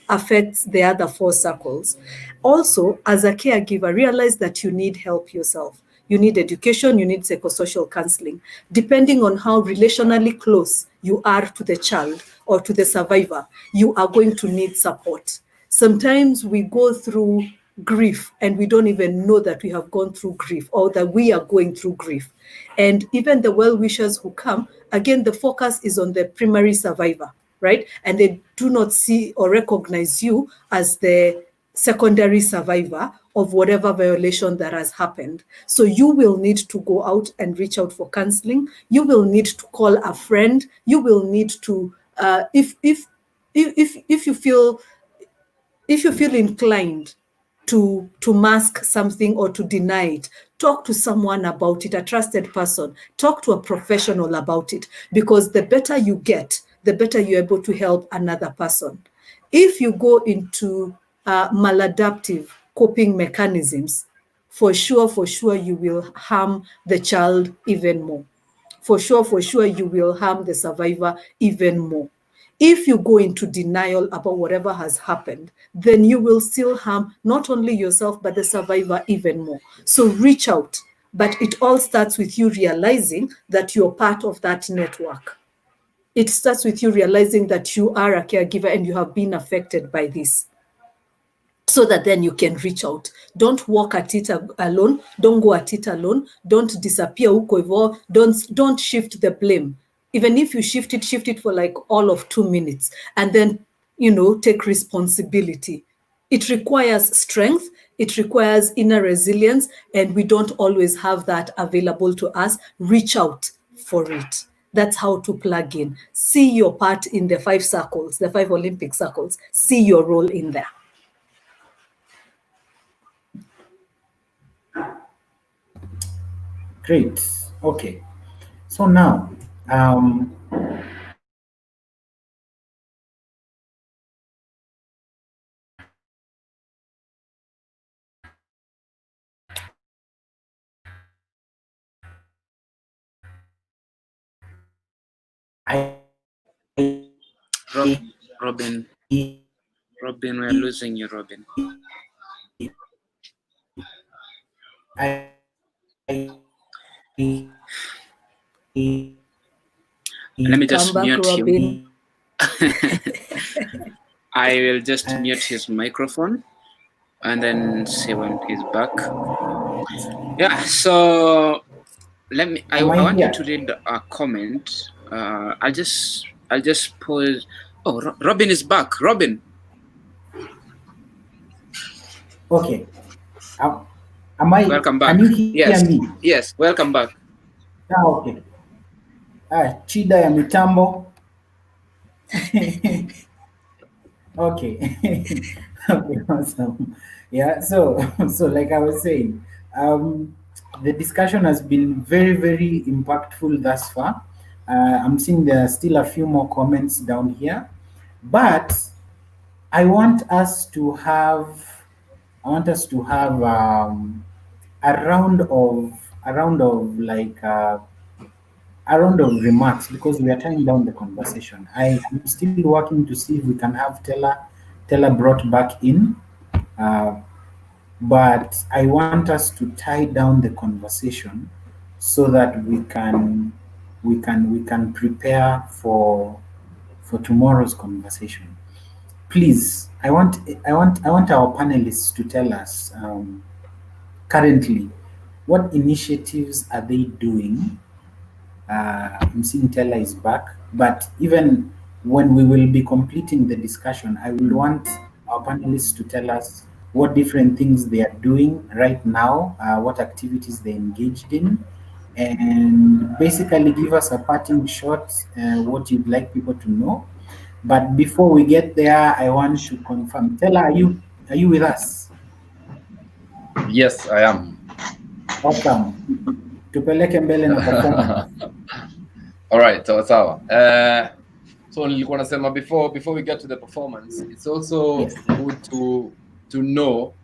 H: affects the other 4 circles. Also, as a caregiver, realize that you need help yourself. You need education, you need psychosocial counseling. Depending on how relationally close you are to the child or to the survivor, you are going to need support. Sometimes we go through grief and we don't even know that we have gone through grief or that we are going through grief. And even the well-wishers who come, again, the focus is on the primary survivor, right? And they do not see or recognize you as the secondary survivor of whatever violation that has happened. So you will need to go out and reach out for counseling. You will need to call a friend. You will need to, if you feel inclined to mask something or to deny it, talk to someone about it, a trusted person. Talk to a professional about it, because the better you get, the better you're able to help another person. If you go into maladaptive coping mechanisms, for sure, you will harm the child even more. For sure, you will harm the survivor even more. If you go into denial about whatever has happened, then you will still harm not only yourself, but the survivor even more. So reach out. But it all starts with you realizing that you're part of that network. It starts with you realizing that you are a caregiver and you have been affected by this, so that then you can reach out. Don't walk at it alone. Don't go at it alone. Don't disappear huko hivo. Don't shift the blame. Even if you shift it for like all of 2 minutes and then, take responsibility. It requires strength. It requires inner resilience, and we don't always have that available to us. Reach out for it. That's how to plug in. See your part in the 5 circles, the 5 Olympic circles. See your role in there.
D: Great. Okay. So now,
A: Robin, we're losing you, Robin. Let me just
H: Come back,
A: mute him.
H: Robin.
A: I will just mute his microphone and then see when he's back. Yeah, so let me. I want you to read a comment. I'll just pause. Oh, Robin is back. Robin.
D: Okay. Am I?
A: Welcome back.
D: Can you hear me?
A: Yes. Welcome back.
D: Okay. Chida ya mitambo. Okay. Okay, awesome. Yeah, so like I was saying, the discussion has been very, very impactful thus far. I'm seeing there are still a few more comments down here, but I want us to have a round of like a round of remarks because we are tying down the conversation. I am still working to see if we can have Tella brought back in, uh, but I want us to tie down the conversation so that we can prepare for tomorrow's conversation. Please, I want our panelists to tell us currently what initiatives are they doing. I'm seeing Tella is back, but even when we will be completing the discussion, I will want our panelists to tell us what different things they are doing right now, what activities they engaged in, and basically give us a parting shot, what you'd like people to know. But before we get there, I want to confirm. Tella, are you with us?
B: Yes, I am.
D: Awesome. Tupeleke mbele na performance.
B: All right, sawa. So nilikuwa nasema before we get to the performance, it's also good to know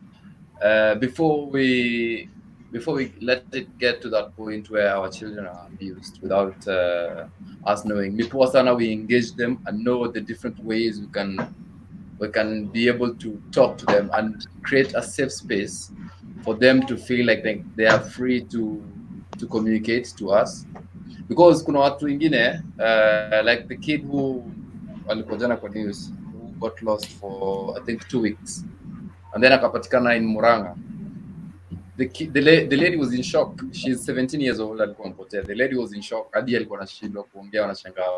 B: before we let it get to that point where our children are abused without us knowing. Before sana we engage them and know the different ways we can be able to talk to them and create a safe space for them to feel like they are free to communicate to us, because kuna watu wengine like the kid who alikuwa jana kwa news who got lost for I think 2 weeks and then akapatikana in Murang'a. The lady was in shock. She's 17 years old. Alikuwa mpotea. The lady was in shock. Hadi alikuwa anashindwa kuongea, anashangaa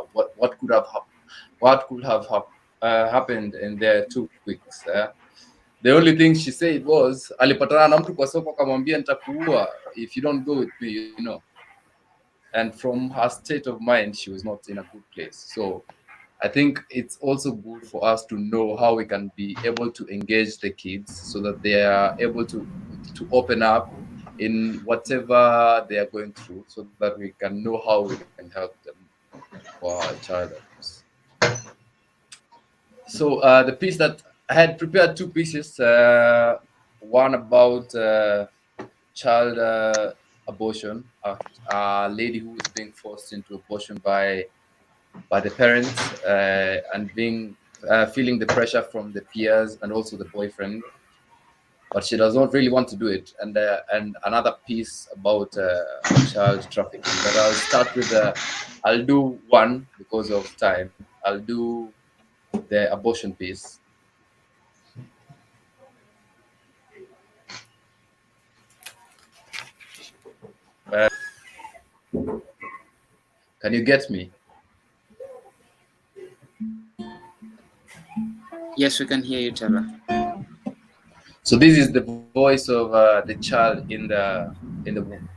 B: what could have happened in their 2 weeks. The only thing she said was alipatana na mtu kwa soko akamwambia nitakuua if you don't go with me, you know. And from her state of mind, she was not in a good place. So I think it's also good for us to know how we can be able to engage the kids so that they are able to open up in whatever they are going through, so that we can know how we can help them for our child abuse. So the piece that I had prepared 2 pieces, one about child abortion, a lady who is being forced into abortion by the parents and being feeling the pressure from the peers and also the boyfriend, but she does not really want to do it. And another piece about child trafficking. But I'll start with I'll do one because of time. I'll do the abortion piece. Can you get me?
A: Yes, we can hear you, Tella.
B: So this is the voice of the child in the womb.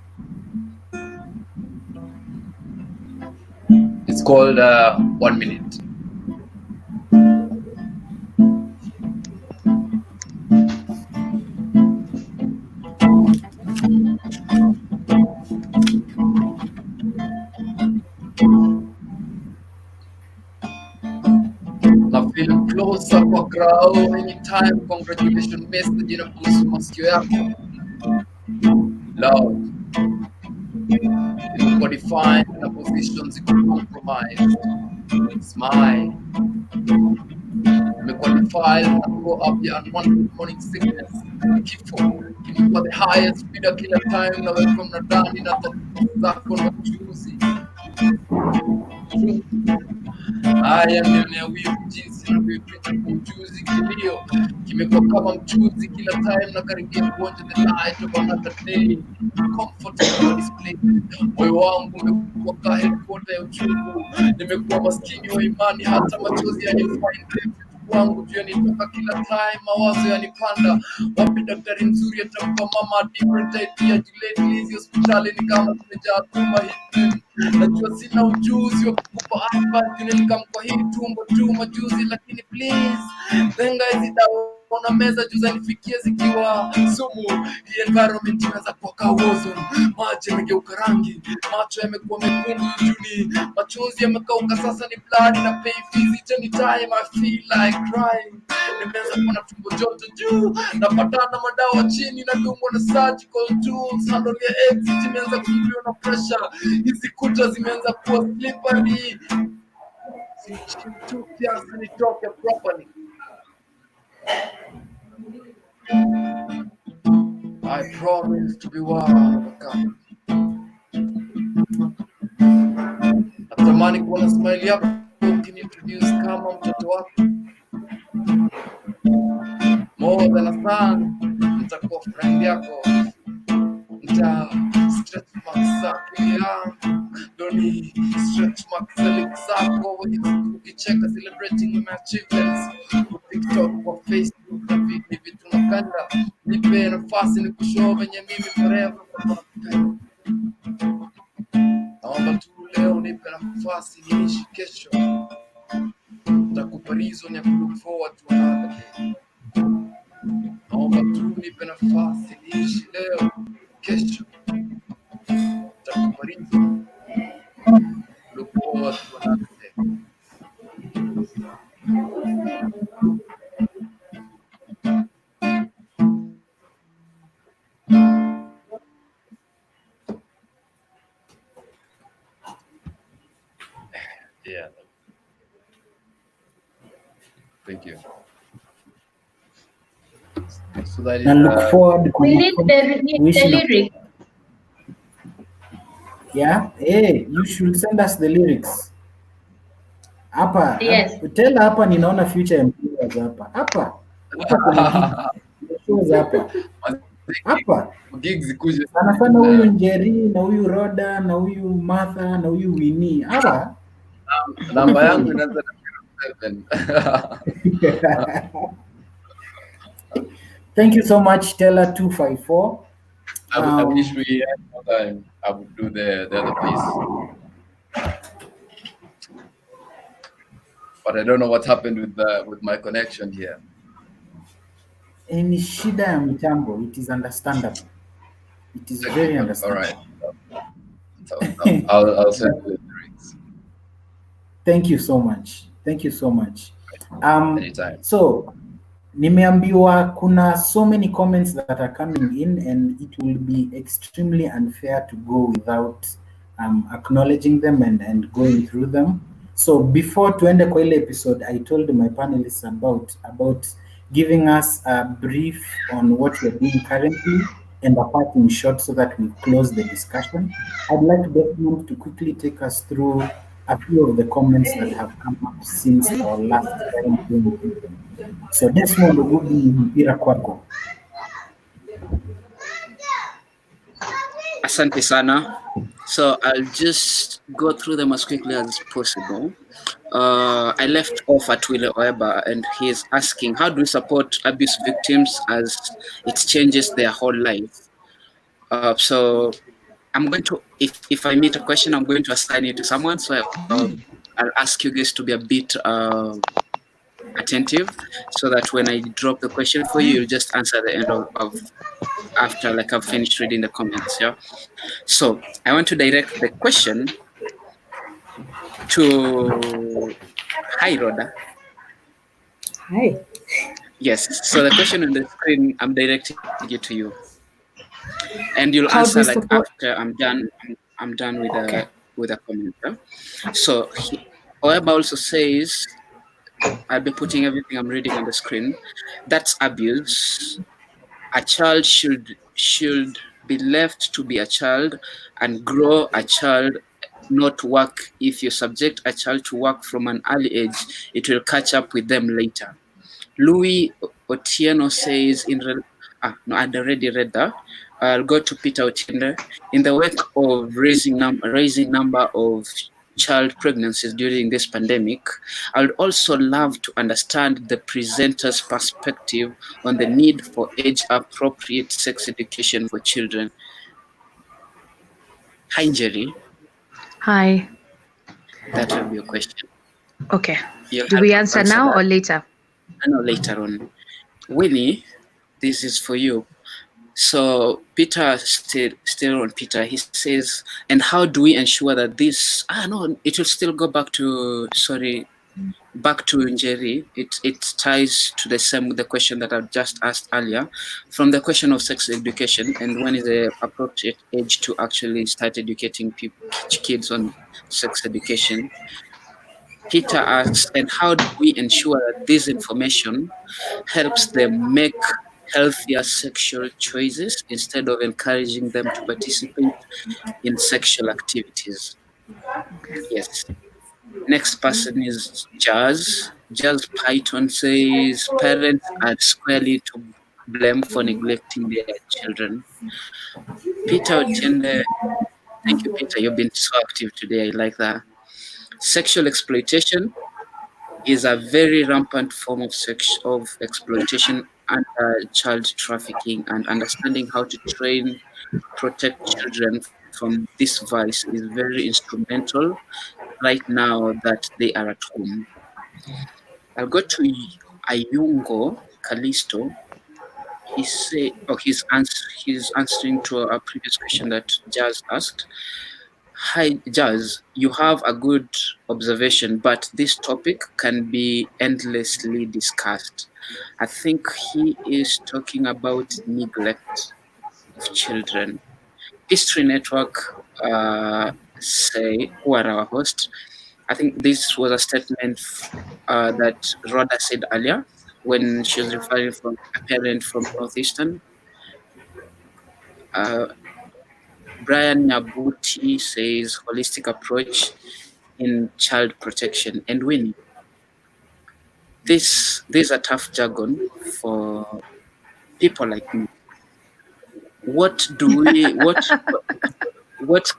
B: It's called 1 minute. Na feel closer kwa crowd anytime congratulations message inakuhusu masikio yako loud imekuwa defined na positions iko compromised smile imekuwa defined na go up ya unwanted morning sickness kifo ukinipa the highest speed kila time na weka mnadani na thoughts zako na juzi. Haya nionea wivu jinsi navyoipita kwa ujuzi, kilio kimekuwa kama mchuzi kila time na karibia kuonja the light of another day. Comfortable display, moyo wangu umekuwa ka helikopta ya uchungu, nimekuwa maskini wa imani hata machozi yanifine wangu juu yanitoka kila time, mawazo yanipanda, wapi daktari mzuri atampa mama different idea, jileti hizi hospitali ni kama zimejaa tuma hit. Najua sina ujuzi wa kukupa advice, nilikampa hii tumbo tu majuzi, lakini please lenga hizi dawa na meza juu zanifikia zikiwa sumu. Hii environment inaweza kuwa kaozo, maji yamegeuka rangi, macho yamekuwa mekundu juni, machozi yamekauka sasa ni blood na pain fees anytime I feel like crying. Nimeanza kuwa na tumbo joto juu, napatana madawa chini na dungwa na surgical tools, handle ya exit imeanza kuingiwa na pressure, hizi kuta zimeanza kuwa slippery, sichitu kiasi nitoke properly. I promise to be one of a kind. Natamani kuona smile yako ukiniintroduce kama mtoto wako. More than a son, nitakuwa friend yako. Nita stretch marks zako yangu, doni stretch marks za lips zako, ukicheka celebrating my achievements. TikTok kwa Facebook na vitu tunapenda, nipe nafasi nikushow venye mimi forever. Naomba tu leo nipe nafasi niishi kesho, nitakupa reason ya look forward to another day. Naomba tu nipe nafasi niishi leo kesho, nitakupa reason look forward to another day. Yeah. Thank you. So that is,
D: And look forward.
I: We need the lyric.
D: Yeah. Hey, you should send us the lyrics. Hapa.
I: Yes.
D: Tell hapa ninaona future employers hapa. Hapa. Shows hapa. Hapa.
B: Gigs kuje.
D: Sana huyu Njeri na huyu Roda na huyu Martha na huyu Winnie. Hapa.
B: Namba yangu inaanza na 07.
D: Thank you so much, Teller 254.
B: I wish we had more time. I would do the other piece, but I don't know what happened with my connection here.
D: Ni shida ya mitambo. It is understandable. It is very understandable.
B: All right. I'll send you the lyrics.
D: Thank you so much. Thank you so much.
B: Anytime.
D: So, nimeambiwa kuna so many comments that are coming in, and it will be extremely unfair to go without acknowledging them and going through them. So before tuende kwa ile episode, I told my panelists about giving us a brief on what we're doing currently and a parting shot so that we close the discussion. I'd like Desmond to quickly take us through a few of the comments that have come up since our last time. So Desmond, ugubi mpira kwako.
A: Asante sana. So I'll just go through them as quickly as possible. I left off at Wile Oeba, and he is asking, how do we support abuse victims as it changes their whole life? So I'm going to, if I meet a question, I'm going to assign it to someone. So I'll ask you guys to be a bit attentive, so that when I drop the question for you, you'll just answer at the end of after like I've finished reading the comments. Yeah. So I want to direct the question to Hi Rhoda.
H: Hi.
A: Yes. So the question on the screen, I'm directing it to you, and you'll answer like after I'm done. I'm done with a comment. Yeah? So Oeba also says, I'll be putting everything I'm reading on the screen. That's abuse. A child should be left to be a child and grow a child, not work. If you subject a child to work from an early age, it will catch up with them later. Louis Otieno says no, I'd already read that. I'll go to Peter Otiende. In the wake of raising number of child pregnancies during this pandemic, I would also love to understand the presenter's perspective on the need for age-appropriate sex education for children. Hi, Jerry.
G: Hi.
A: That will be a question.
G: Okay.
A: You'll
G: Do
A: have
G: we
A: to
G: answer now
A: that.
G: or later?
A: I know later on. Winnie, this is for you. So Peter, still on Peter, he says, and how do we ensure that this? No, it will still go back to back to Njeri. It ties to the question that I've just asked earlier, from the question of sex education and when is the appropriate age to actually start educating kids on sex education. Peter asks, and how do we ensure that this information helps them make healthier sexual choices instead of encouraging them to participate in sexual activities? Yes. Next person is Jazz. Jazz Python says parents are squarely to blame for neglecting their children. Peter Otiende, thank you, Peter. You've been so active today. I like that. Sexual exploitation is a very rampant form of exploitation under child trafficking, and understanding how to protect children from this vice is very instrumental right now that they are at home. I'll go to Ayungo Kalisto. He's answering to a previous question that Jazz asked. Hi, Jazz. You have a good observation, but this topic can be endlessly discussed. I think he is talking about neglect of children. History Network who are our host. I think this was a statement that Rhoda said earlier when she was referring from a parent from Northeastern. Brian Nabuti says holistic approach in child protection. And Winnie, this is a tough jargon for people like me. What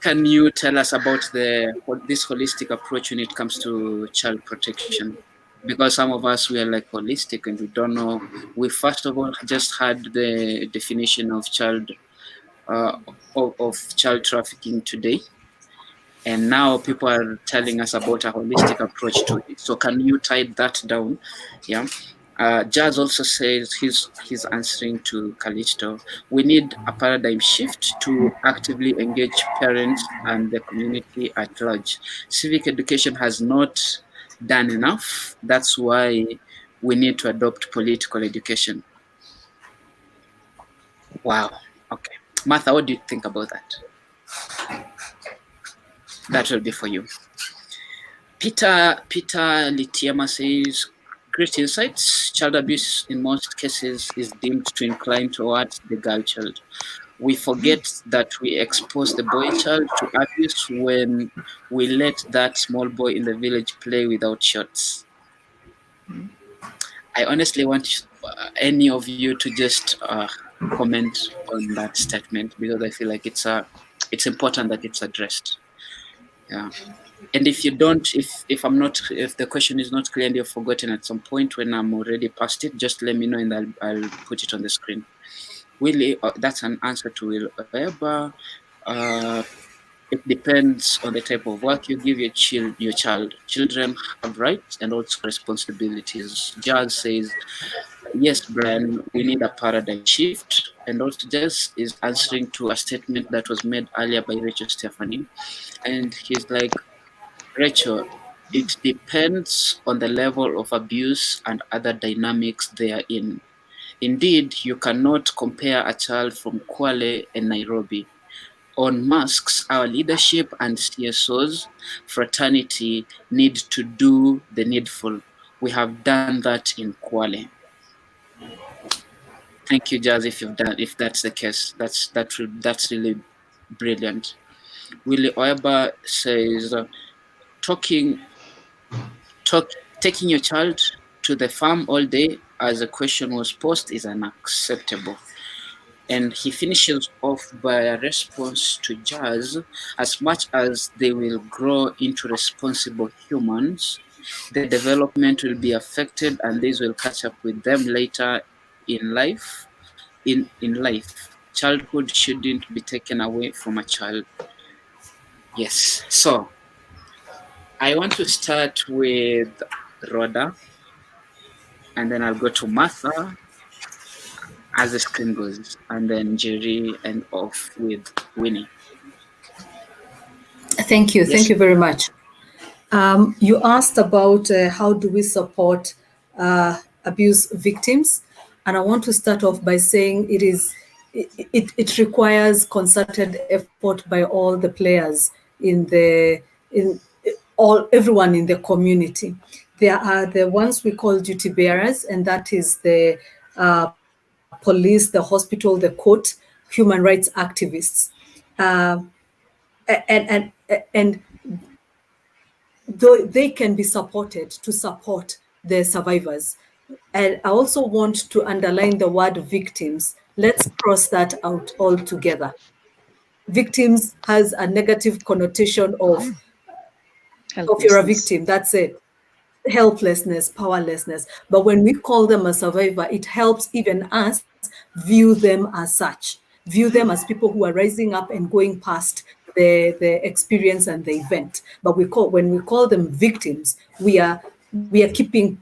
A: can you tell us about this holistic approach when it comes to child protection? Because some of us, we are like holistic and we don't know. We first of all just had the definition of child trafficking today, and now people are telling us about a holistic approach to it. So can you type that down? Yeah. Jazz also says he's answering to Kalisto. We need a paradigm shift to actively engage parents and the community at large. Civic education has not done enough. That's why we need to adopt political education. Wow. Okay. Martha, what do you think about that? That will be for you. Peter Litiama says, great insights. Child abuse in most cases is deemed to incline towards the girl child. We forget that we expose the boy child to abuse when we let that small boy in the village play without shorts. I honestly want any of you to just comment on that statement, because I feel like it's important that it's addressed. Yeah. And if you don't, if the question is not clear and you've forgotten at some point when I'm already past it, just let me know and I'll put it on the screen. Willie, that's an answer to Will Weber. It depends on the type of work you give your child. Children have rights and also responsibilities. Jazz says, yes, Brian, we need a paradigm shift. And also Jazz is answering to a statement that was made earlier by Rachel Stephanie. And he's like, Rachel, it depends on the level of abuse and other dynamics they are in. Indeed, you cannot compare a child from Kwale and Nairobi. On masks, our leadership and CSOs, fraternity, need to do the needful. We have done that in Kwale. Thank you, Jazz. If that's the case, that's really brilliant. Willie Oeba says, talking talk taking your child to the farm all day as a question was posed is unacceptable. And he finishes off by a response to Jazz: as much as they will grow into responsible humans, their development will be affected and this will catch up with them later in life. In life, childhood shouldn't be taken away from a child. Yes. So I want to start with Rhoda, and then I'll go to Martha as the screen goes, and then Jerry, and off with Winnie.
H: Thank you.
A: Yes.
H: Thank you very much. You asked about how do we support abuse victims, and I want to start off by saying it requires concerted effort by all the players in everyone in the community. There are the ones we call duty bearers, and that is the police, the hospital, the court, human rights activists, uh, and though they can be supported to support the survivors. And I also want to underline the word victims. Let's cross that out altogether. Victims has a negative connotation of you're a
G: Helplessness.
H: victim, that's it. Helplessness, powerlessness. But when we call them a survivor, it helps even us view them as such, view them as people who are rising up and going past the experience and the event. But when we call them victims, we are keeping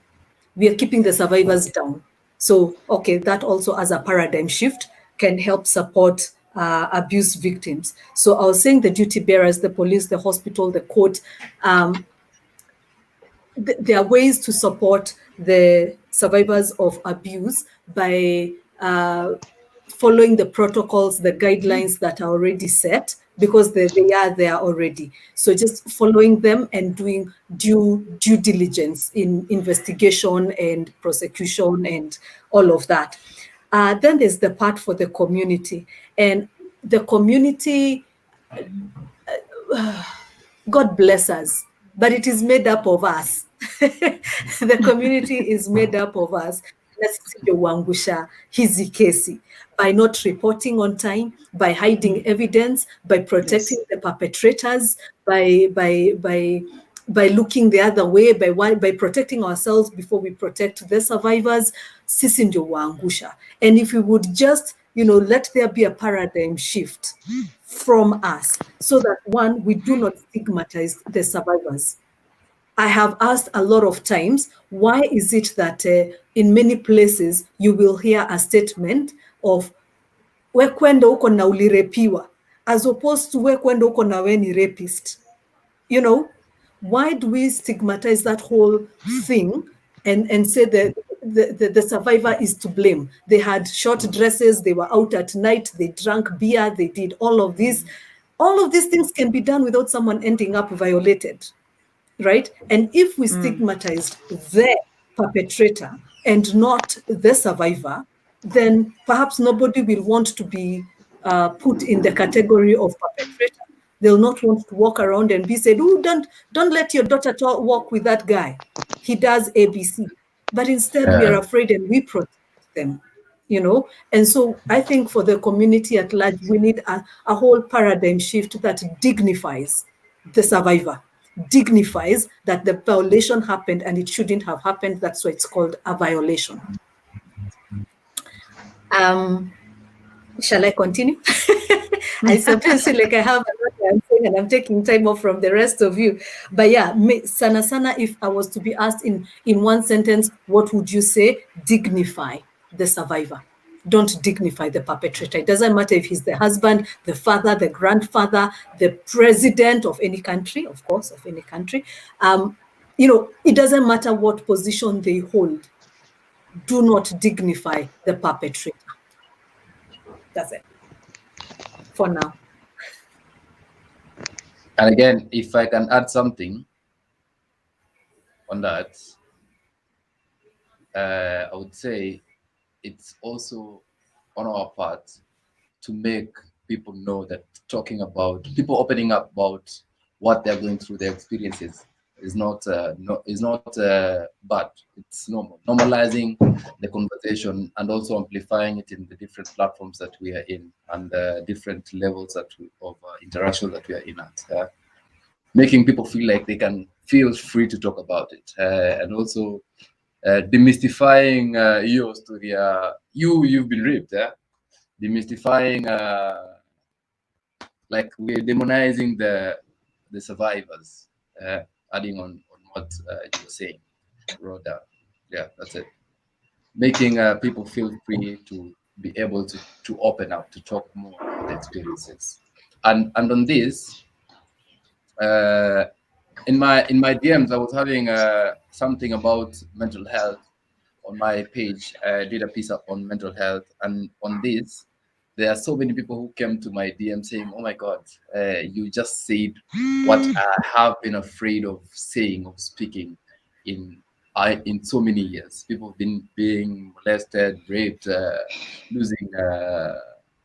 H: the survivors down. So, okay, that also as a paradigm shift can help support abuse victims. So I was saying the duty bearers, the police, the hospital, the court, there are ways to support the survivors of abuse by following the protocols, the guidelines that are already set, because they are there already. So just following them and doing due diligence in investigation and prosecution and all of that. Then there's the part for the community. And the community, God bless us, but it is made up of us. The community is made up of us. Wangusha hizi kesi by not reporting on time, by hiding evidence, by protecting the perpetrators, by looking the other way, by protecting ourselves before we protect the survivors. Sisi ndio waangusha. And if we would just, let there be a paradigm shift from us, so that one, we do not stigmatize the survivors. I have asked a lot of times, why is it that in many places you will hear a statement of we kwenda huko na ulirepiwa, as opposed to we kwenda huko na we ni rapist? Why do we stigmatize that whole thing and say that the survivor is to blame? They had short dresses, they were out at night, they drank beer, they did all of this. All of these things can be done without someone ending up violated, right? And if we stigmatized the perpetrator and not the survivor, then perhaps nobody will want to be put in the category of perpetrator. They'll not want to walk around and be said, "Oh, don't let your daughter walk with that guy. He does ABC." But instead, we are afraid and we protect them. And so I think for the community at large, we need a whole paradigm shift that dignifies the survivor, dignifies that the violation happened and it shouldn't have happened. That's why it's called a violation. Shall I continue? I suppose like I have a lot I'm saying and I'm taking time off from the rest of you. But yeah, sana, if I was to be asked in one sentence, what would you say? Dignify the survivor. Don't dignify the perpetrator. It doesn't matter if he's the husband, the father, the grandfather, the president of any country, of course, of any country. It doesn't matter what position they hold. Do not dignify the perpetrator. That's it for now.
B: And again, if I can add something on that, I would say it's also on our part to make people know that people opening up about what they're going through, their experiences, is not bad. It's normal. Normalizing the conversation and also amplifying it in the different platforms that we are in and different levels of interaction that we are in at. Making people feel like they can feel free to talk about it, and also demystifying your story. You've been raped. Demystifying, like we're demonizing the survivors. Adding on what you were saying, Rhoda. Yeah, that's it. Making people feel free to be able to open up, to talk more about their experiences. And on this, in my DMs, I was having something about mental health on my page. I did a piece on mental health, and on this, there are so many people who came to my DM saying, "Oh my God, you just said what I have been afraid of saying, of speaking in so many years. People have been being molested, raped, losing,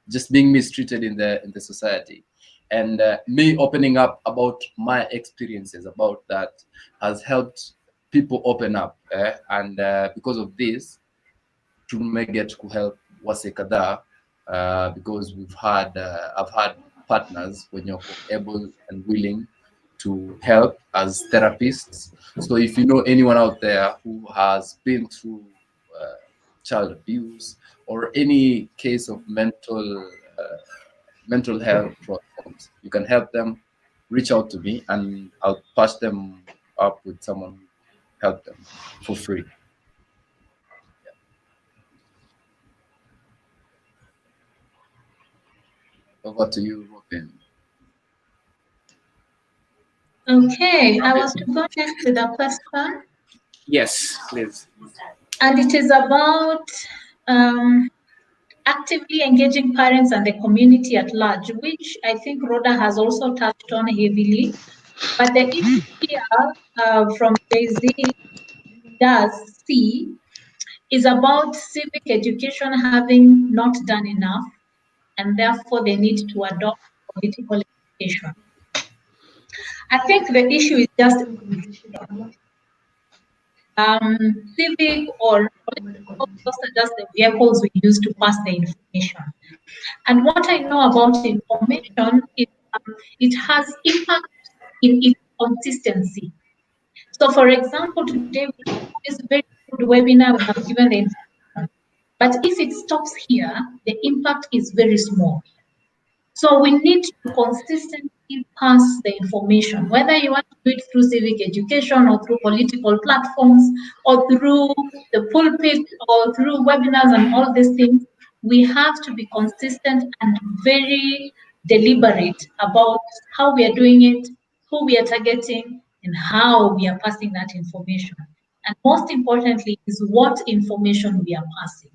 B: just being mistreated in the society." And me opening up about my experiences about that has helped people open up, and because of this tumeget kuhelp wase kadhaa, because I've had partners when you're able and willing to help as therapists. So if you know anyone out there who has been through child abuse or any case of mental health problems, you can help them. Reach out to me and I'll patch them up with someone who help them for free. Over to you, Robin.
I: Okay, I was to go next with a question.
A: Yes, please.
I: And it is about actively engaging parents and the community at large, which I think Rhoda has also touched on heavily. But the issue here from Jay-Z does see is about civic education having not done enough, and therefore they need to adopt political education. I think the issue is just civic or political, those are just the vehicles we use to pass the information. And what I know about information is it has impact in its consistency. So for example, today we have this very good webinar, we have given the information. But if it stops here, the impact is very small. So we need to consistently pass the information, whether you want to do it through civic education or through political platforms or through the pulpit or through webinars and all these things. We have to be consistent and very deliberate about how we are doing it, who we are targeting, and how we are passing that information. And most importantly is what information we are passing.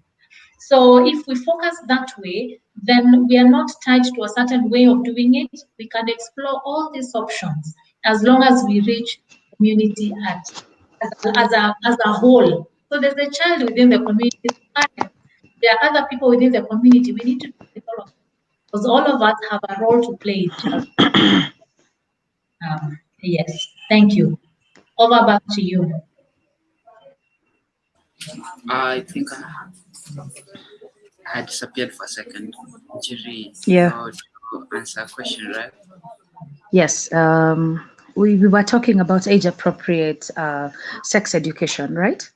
I: So if we focus that way, then we are not tied to a certain way of doing it. We can explore all these options as long as we reach community as a whole. So there's a child within the community. There are other people within the community. We need to do it all of them, because all of us have a role to play in child. Yes, thank you. Over back to you.
A: I think I disappeared for a second. Jiri,
G: Yeah.
A: to answer a question, right?
G: Yes. We were talking about age-appropriate sex education, right?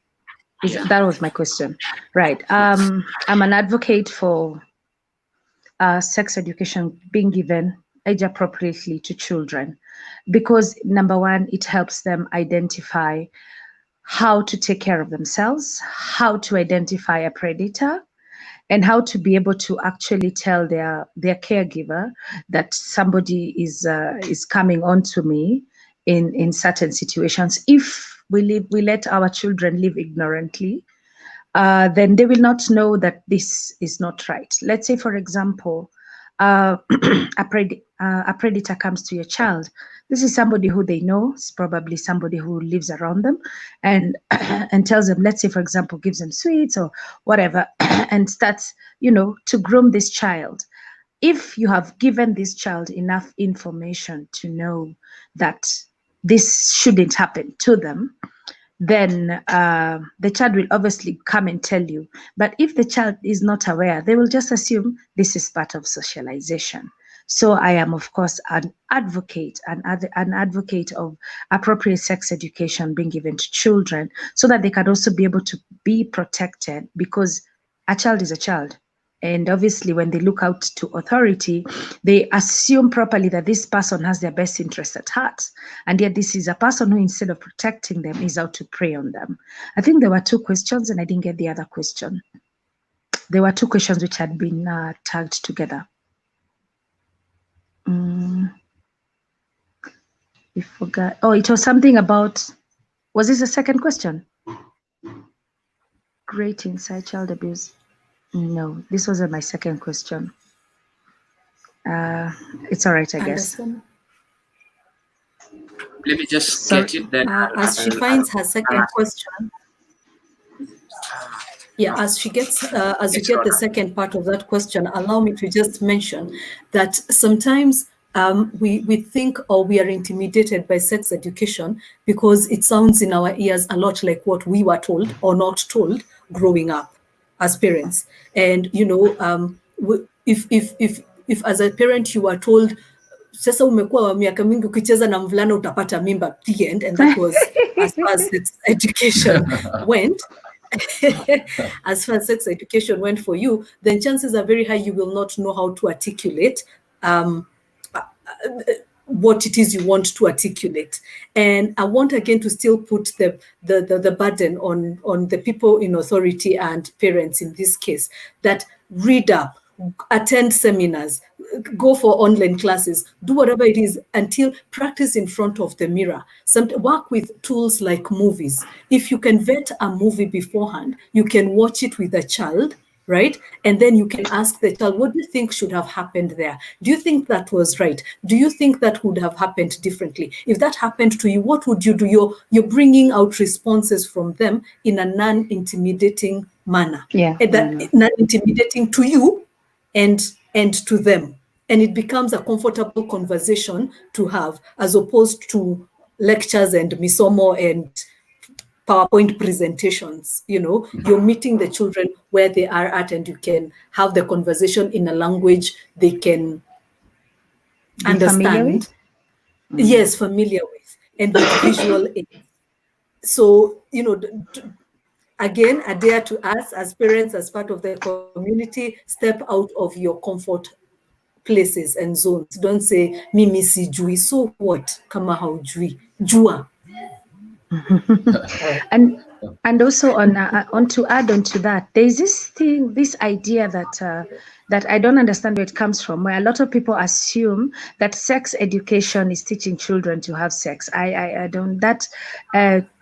G: That was my question. Right. I'm an advocate for sex education being given age-appropriately to children because, number one, it helps them identify how to take care of themselves, how to identify a predator, and how to be able to actually tell their caregiver that somebody is coming on to me in certain situations. If we let our children live ignorantly, then they will not know that this is not right. Let's say, for example, a predator comes to your child, this is somebody who they know, it's probably somebody who lives around them, and and tells them, let's say, for example, gives them sweets or whatever, and starts, to groom this child. If you have given this child enough information to know that this shouldn't happen to them, then the child will obviously come and tell you. But if the child is not aware, they will just assume this is part of socialization. So I am, of course, an advocate of appropriate sex education being given to children so that they can also be able to be protected, because a child is a child. And obviously, when they look out to authority, they assume properly that this person has their best interest at heart. And yet this is a person who, instead of protecting them, is out to prey on them. I think there were 2 questions and I didn't get the other question. There were 2 questions which had been tagged together. We forgot. Oh, it was something about, was this a second question? Great insight, child abuse. No, this wasn't my second question. It's all right, I guess.
H: Anderson.
A: Let me just get it then.
H: As she finds her second question, as she gets, as you get the second part of that question, allow me to just mention that sometimes we think or we are intimidated by sex education because it sounds in our ears a lot like what we were told or not told growing up as parents. And if as a parent you are told, sasa umekuwa wa miaka mingi ukicheza na mvulana utapata mimba, the end, and that was as far as sex education went. As far as sex education went for you, then chances are very high you will not know how to articulate what it is you want to articulate. And I want again to still put the burden on the people in authority and parents in this case, that read up, attend seminars, go for online classes, do whatever it is until practice in front of the mirror. Work with tools like movies. If you can vet a movie beforehand, you can watch it with a child, right? And then you can ask the child, what do you think should have happened there? Do you think that was right? Do you think that would have happened differently? If that happened to you, what would you do? You're bringing out responses from them in a non-intimidating manner.
G: Yeah.
H: Non-intimidating to you and to them. And it becomes a comfortable conversation to have, as opposed to lectures and misomo and PowerPoint presentations. You're meeting the children where they are at, and you can have the conversation in a language they can understand. Yes, familiar with, and with visual aids. So, again, I dare to us as parents, as part of the community, step out of your comfort places and zones. Don't say, mimi sijui, so what? Kama haujui. Jua.
G: And also on to add on to that, there's this idea that I don't understand where it comes from, where a lot of people assume that sex education is teaching children to have sex. I don't,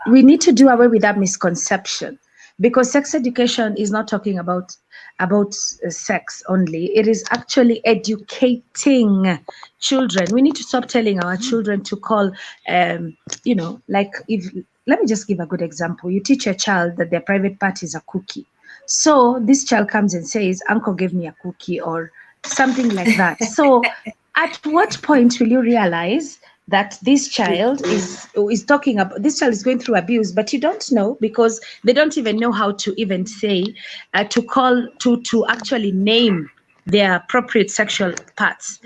G: we need to do away with that misconception, because sex education is not talking about sex only. It is actually educating children. We need to stop telling our children to call, let me just give a good example. You teach a child that their private part is a cookie. So this child comes and says, uncle gave me a cookie, or something like that. So at what point will you realize that this child is talking about, this child is going through abuse, but you don't know, because they don't even know how to even say, to actually name their appropriate sexual parts.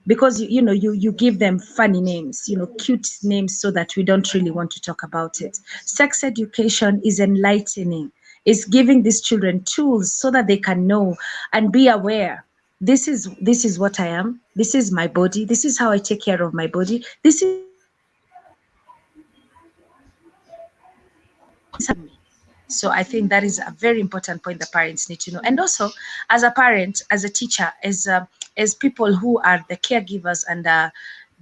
G: Because you give them funny names, cute names, so that we don't really want to talk about it. Sex education is enlightening. It's giving these children tools so that they can know and be aware. This is what I am. This is my body. This is how I take care of my body. This is me. So I think that is a very important point that parents need to know. And also, as a parent, as a teacher, as people who are the caregivers and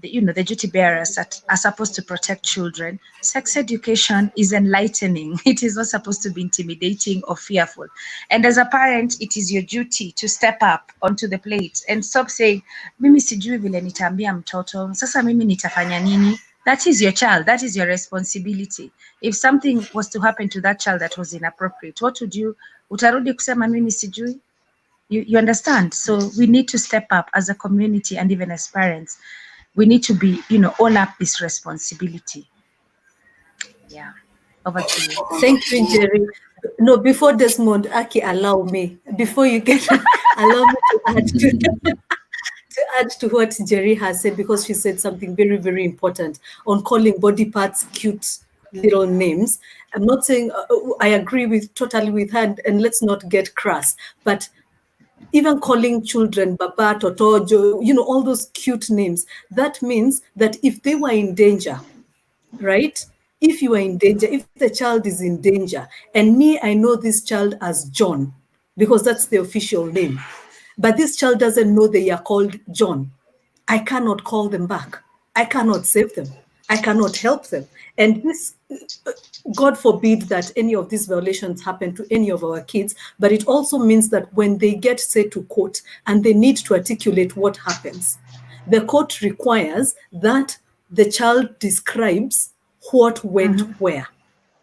G: the duty bearers that are supposed to protect children, sex education is enlightening. It is not supposed to be intimidating or fearful. And as a parent, it is your duty to step up onto the plate and stop saying, mimi sijui vile nitaambia mtoto, sasa mimi nitafanya nini? That is your child. That is your responsibility. If something was to happen to that child that was inappropriate, what would you, utarudi kusema mimi sijui? You understand? So we need to step up as a community and even as parents. We need to be, own up this responsibility. Yeah. Over to you.
H: Thank you, Jerry. No, before Desmond, Aki, allow me, before you get, allow me to add to what Jerry has said, because she said something very, very important on calling body parts cute little names. I'm not saying I agree totally with her, and let's not get crass, but even calling children Baba, Toto, all those cute names, that means that if they were in danger, right? If you are in danger, if the child is in danger, and I know this child as John, because that's the official name, but this child doesn't know they are called John, I cannot call them back. I cannot save them. I cannot help them. And this, God forbid that any of these violations happen to any of our kids, but it also means that when they get, say, to court and they need to articulate what happens, the court requires that the child describes what went where,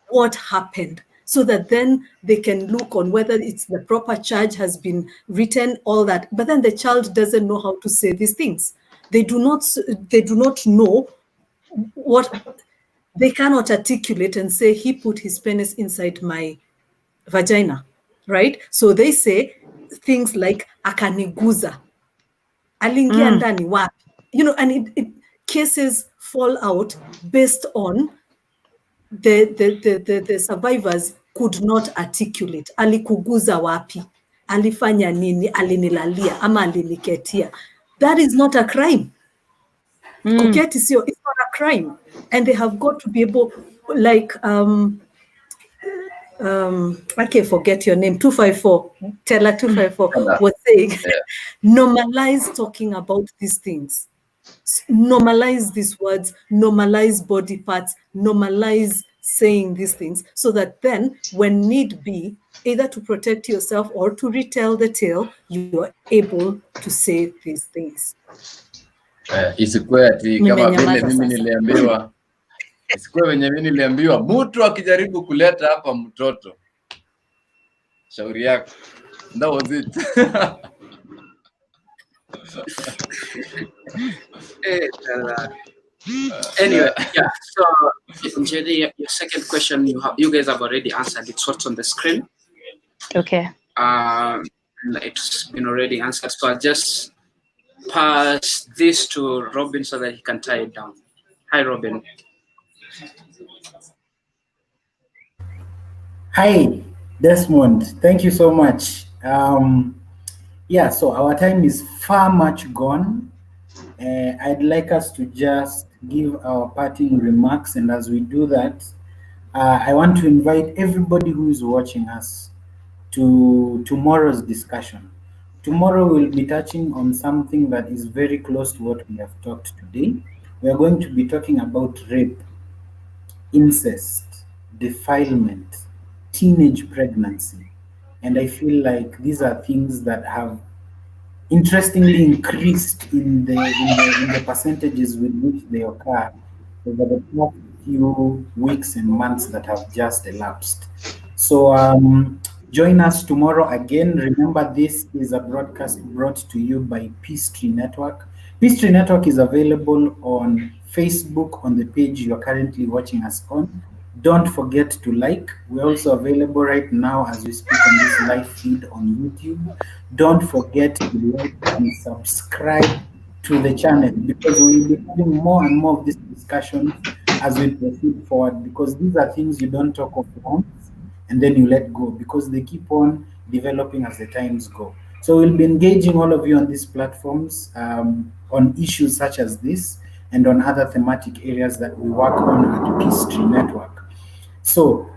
H: what happened, so that then they can look on whether it's the proper charge has been written, all that. But then the child doesn't know how to say these things. They do not know what, they cannot articulate and say, he put his penis inside my vagina, right? So they say things like, akaniguza, alingia ndani wapi, and cases fall out based on the survivors could not articulate. Alikuguza wapi, alifanya nini, alinilalia ama aliniketia. That is not a crime. Kuketi sio, it's not a crime. And they have got to be able, like I can't forget your name, 254, Tella 254 was saying, normalize talking about these things. Normalize these words, normalize body parts, normalize saying these things, so that then when need be, either to protect yourself or to retell the tale, you are able to say these things.
B: Isikuwe ati kama vile mimi niliambiwa, isikuwe wenye mimi niliambiwa mtu akijaribu kuleta hapa mtoto, shauri yako. That was it.
A: Anyway, yeah. So, Jerry, your second question, you guys have already answered. It's what's on the screen.
G: Okay.
A: It's been already answered. So I'll just pass this to Robin so that he can tie it down. Hi, Robin.
D: Hi, Desmond. Thank you so much. Yeah, so our time is far much gone. I'd like us to just give our parting remarks, and as we do that, I want to invite everybody who is watching us to tomorrow's discussion. Tomorrow we'll be touching on something that is very close to what we have talked today. We are going to be talking about rape, incest, defilement, teenage pregnancy. And I feel like these are things that have interestingly increased in the percentages with which they occur over the past few weeks and months that have just elapsed. So join us tomorrow again. Remember, this is a broadcast brought to you by Peace Tree Network. Peace Tree Network is available on Facebook on the page you are currently watching us on. Don't forget to like. We're also available right now as we speak on this live feed on YouTube. Don't forget to like and subscribe to the channel, because we will be having more and more of these discussions as we proceed forward, because these are things you don't talk of once and then you let go, because they keep on developing as the times go. So we'll be engaging all of you on these platforms on issues such as this and on other thematic areas that we work on at Peace Tree Network. So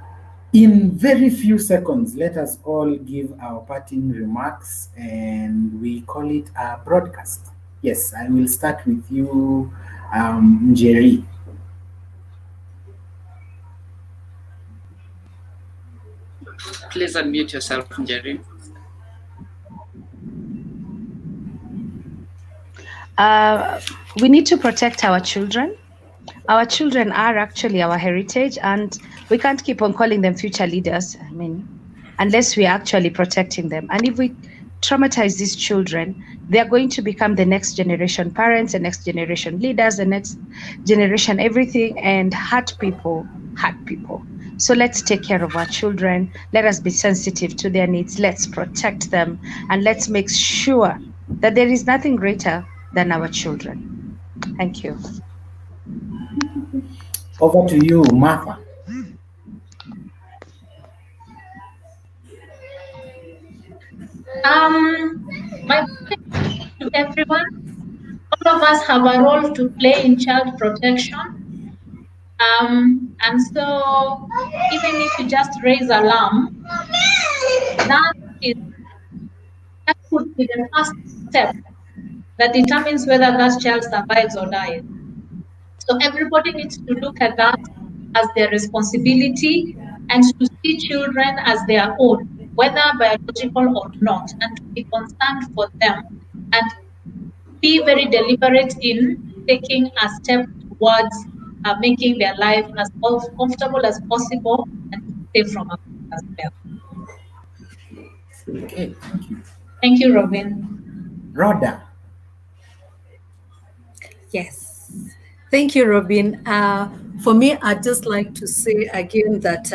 D: in very few seconds, let us all give our parting remarks, and we call it a broadcast. Yes, I will start with you, Njeri.
A: Please unmute yourself, Jerry.
G: We need to protect our children. Our children are actually our heritage, and we can't keep on calling them future leaders. I mean, unless we're actually protecting them. And if we traumatize these children, they're going to become the next generation parents, the next generation leaders, the next generation everything, and hurt people. So let's take care of our children. Let us be sensitive to their needs. Let's protect them, and let's make sure that there is nothing greater than our children. Thank you.
D: Over to you, Martha.
I: My to everyone, all of us have a role to play in child protection. And so even if you just raise alarm, that could be the first step that determines whether that child survives or dies. So everybody needs to look at that as their responsibility and to see children as their own, whether biological or not, and to be concerned for them and be very deliberate in taking a step towards making their life as comfortable as possible and safe from abuse as well.
D: Okay, thank you.
I: Thank you, Robin.
D: Rhoda.
H: Yes. Thank you, Robin. For me, I'd just like to say again that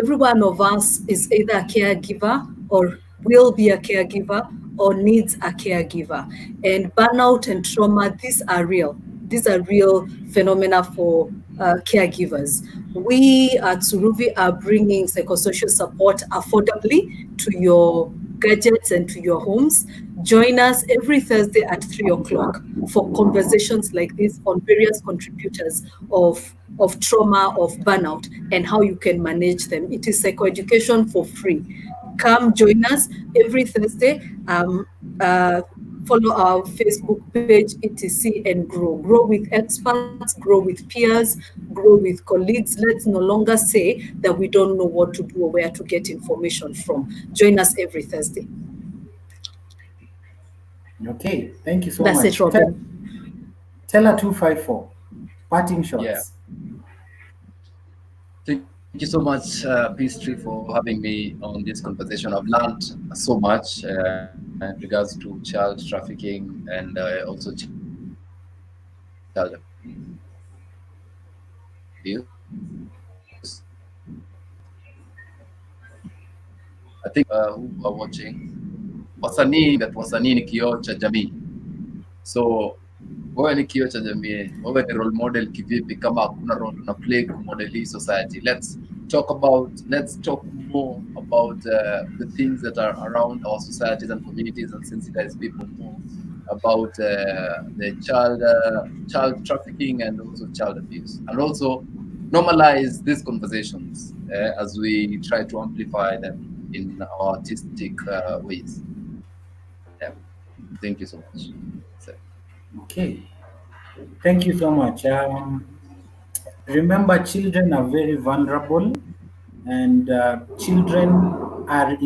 H: every one of us is either a caregiver or will be a caregiver or needs a caregiver. And burnout and trauma, these are real. These are real phenomena for caregivers. We at Suruvi are bringing psychosocial support affordably to your gadgets and to your homes. Join us every Thursday at 3 o'clock for conversations like this on various contributors of trauma, of burnout, and how you can manage them. It is psychoeducation for free. Come join us every Thursday. Follow our Facebook page, etc., and grow. Grow with experts, grow with peers, grow with colleagues. Let's no longer say that we don't know what to do or where to get information from. Join us every Thursday.
D: Okay, thank you so
H: That's
D: much.
H: it, Robin.
D: Teller 254, parting shots.
B: Yeah. Thank you so much, Peace Tree, for having me on this conversation. I've learned so much in regards to child trafficking and also child abuse. I think who are watching, wasanii ni kioo cha jamii. So wewe ni kioo cha jamii, wewe ni role model kivipi kama hakuna role una play model hii society? Let's talk more about the things that are around our societies and communities and sensitize people more about the child trafficking and also child abuse, and also normalize these conversations as we try to amplify them in our artistic ways. Yeah. Thank you so much.
D: Okay, thank you so much. Remember, children are very vulnerable, and children are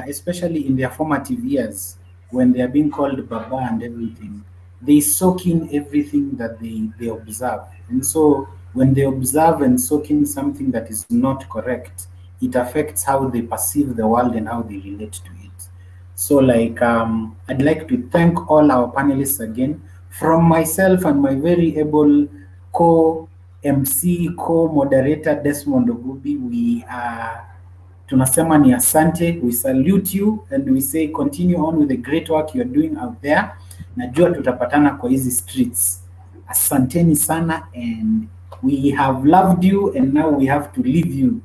D: especially in their formative years, when they are being called Baba and everything. They soak in everything that they observe. And so when they observe and soak in something that is not correct, it affects how they perceive the world and how they relate to it. So I'd like to thank all our panelists again. From myself and my very able co-MC, co-moderator Desmond Ogubi, we are tunasema ni asante. We salute you and we say continue on with the great work you're doing out there. Najua tutapatana kwa hizi streets. Asanteni sana, and we have loved you and now we have to leave you.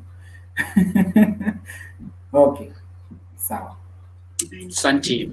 D: Okay, sawa.
A: Santi.